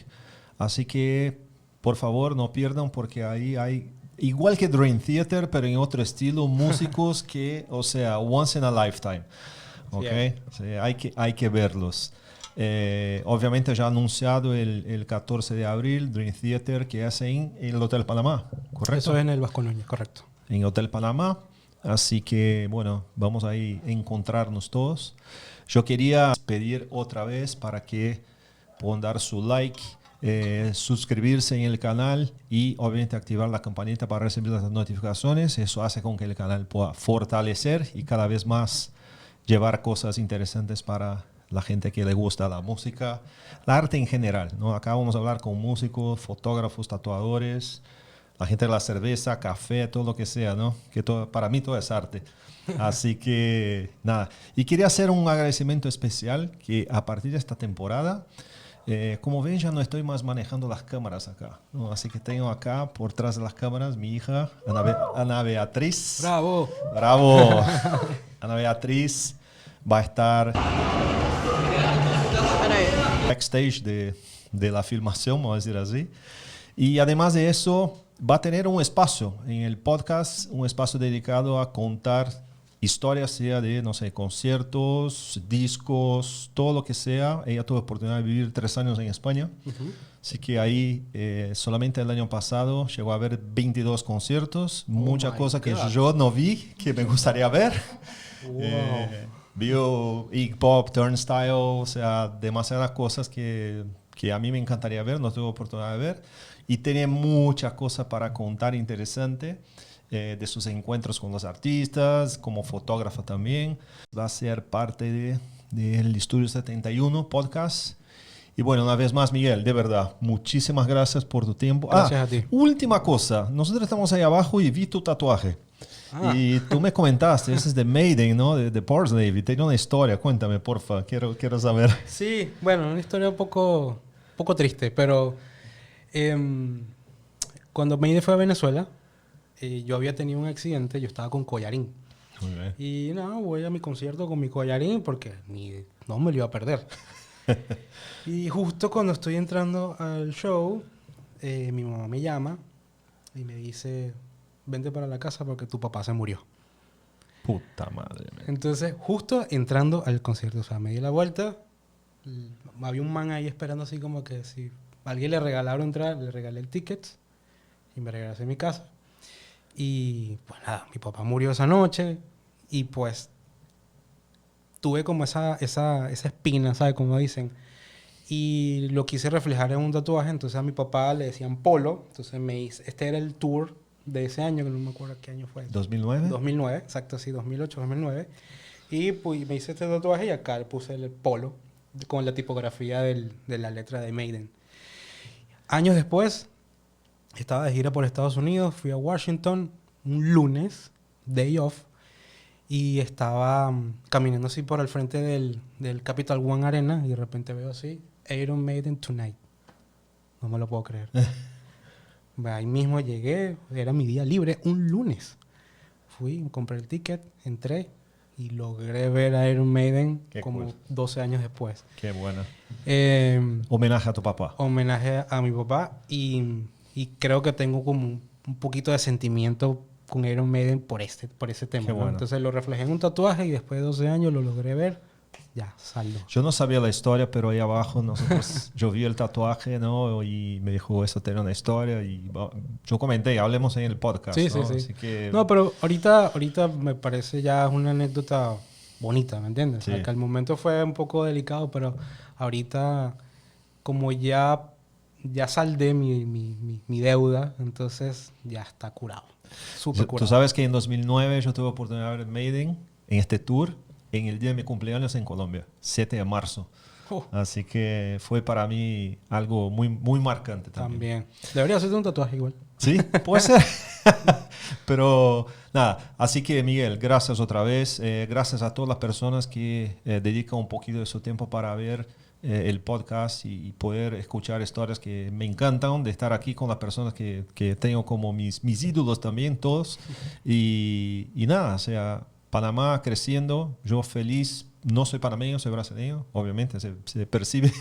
Así que, por favor, no pierdan porque ahí hay, igual que Dream Theater, pero en otro estilo, músicos que, o sea, once in a lifetime. Ok, sí, hay que verlos. Obviamente ya anunciado el 14 de abril, Dream Theater, que es en el Hotel Panamá, ¿correcto? Eso es en el Vasco Núñez, correcto. En Hotel Panamá. Así que, bueno, vamos ahí a encontrarnos todos. Yo quería pedir otra vez para que puedan dar su like, suscribirse en el canal y obviamente activar la campanita para recibir las notificaciones. Eso hace con que el canal pueda fortalecer y cada vez más llevar cosas interesantes para la gente que le gusta la música, la arte en general, ¿no? Acá vamos a hablar con músicos, fotógrafos, tatuadores, la gente de la cerveza, café, todo lo que sea, ¿no? Que todo, para mí todo es arte. Así que nada. Y quería hacer un agradecimiento especial que a partir de esta temporada, como ven, ya no estoy más manejando las cámaras acá, ¿no? Así que tengo acá, por detrás de las cámaras, mi hija, Ana Beatriz. ¡Bravo! ¡Bravo! Ana Beatriz va a estar backstage de la filmación, vamos a decir así. Y además de eso, va a tener un espacio en el podcast, un espacio dedicado a contar historias, sea de, no sé, conciertos, discos, todo lo que sea. Ella tuvo la oportunidad de vivir 3 años en España. Así que ahí, solamente el año pasado, llegó a ver 22 conciertos. Muchas cosas que yo no vi, que me gustaría ver. Wow. Vio Iggy Pop, Turnstile, o sea, demasiadas cosas que a mí me encantaría ver, no tuve oportunidad de ver. Y tiene muchas cosas para contar interesante de sus encuentros con los artistas, como fotógrafa también. Va a ser parte del Estudio 71 podcast. Y bueno, una vez más, Miguel, de verdad, muchísimas gracias por tu tiempo. Gracias a ti. Última cosa, nosotros estamos ahí abajo y vi tu tatuaje. Y tú me comentaste, ese es de Maiden, ¿no? De Parsley. Tiene una historia, cuéntame, porfa, quiero saber. Sí, bueno, una historia un poco triste, pero cuando Maiden fue a Venezuela, yo había tenido un accidente, yo estaba con collarín. Muy bien. Y no, voy a mi concierto con mi collarín porque no me lo iba a perder. Y justo cuando estoy entrando al show, mi mamá me llama y me dice, vente para la casa porque tu papá se murió. Puta madre. Entonces, justo entrando al concierto, o sea, me di la vuelta, había un man ahí esperando así como que si alguien le regalaron entrar, le regalé el ticket y me regresé a mi casa. Y pues nada, mi papá murió esa noche y pues tuve como esa espina, ¿sabes? Como dicen. Y lo quise reflejar en un tatuaje, entonces a mi papá le decían Polo, entonces este era el tour de ese año, que no me acuerdo qué año fue. ¿2009? 2009, exacto, sí, 2008, 2009. Y pues me hice este tatuaje y acá le puse el Polo con la tipografía de la letra de Maiden. Años después, estaba de gira por Estados Unidos, fui a Washington un lunes, day off, y estaba caminando así por el frente del Capital One Arena y de repente veo así, Iron Maiden Tonight. No me lo puedo creer. Ahí mismo llegué, era mi día libre, un lunes. Fui, compré el ticket, entré y logré ver a Iron Maiden como 12 años después. Qué buena. Homenaje a tu papá. Homenaje a mi papá y creo que tengo como un poquito de sentimiento con Iron Maiden por ese tema. Qué bueno. Entonces lo reflejé en un tatuaje y después de 12 años lo logré ver. Ya, saldo. Yo no sabía la historia, pero ahí abajo yo vi el tatuaje, ¿no? Y me dijo, eso tiene una historia. Y yo comenté, hablemos en el podcast, sí, ¿no? sí, sí. Así que... No, pero ahorita me parece ya una anécdota bonita, ¿me entiendes? Sí. O sea, que al momento fue un poco delicado, pero ahorita como ya saldé mi deuda, entonces ya está curado. Súper curado. Tú sabes que en 2009 yo tuve oportunidad de ver Maiden en este tour en el día de mi cumpleaños en Colombia, 7 de marzo. Así que fue para mí algo muy, muy marcante también. Debería hacerte un tatuaje igual. Sí, puede ser. Pero nada, así que Miguel, gracias otra vez. Gracias a todas las personas que dedican un poquito de su tiempo para ver el podcast y poder escuchar historias que me encantan, de estar aquí con las personas que tengo como mis ídolos también, todos. Y nada, o sea, Panamá creciendo, yo feliz. No soy panameño, soy brasileño, obviamente se percibe,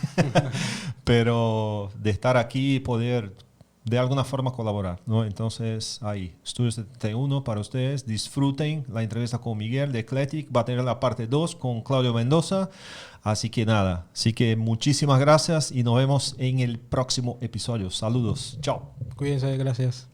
pero de estar aquí y poder de alguna forma colaborar, ¿no? Entonces, ahí, Estudio 71 para ustedes. Disfruten la entrevista con Miguel de Eclectic. Va a tener la parte 2 con Claudio Mendoza. Así que nada, así que muchísimas gracias y nos vemos en el próximo episodio. Saludos, chao. Cuídense, gracias.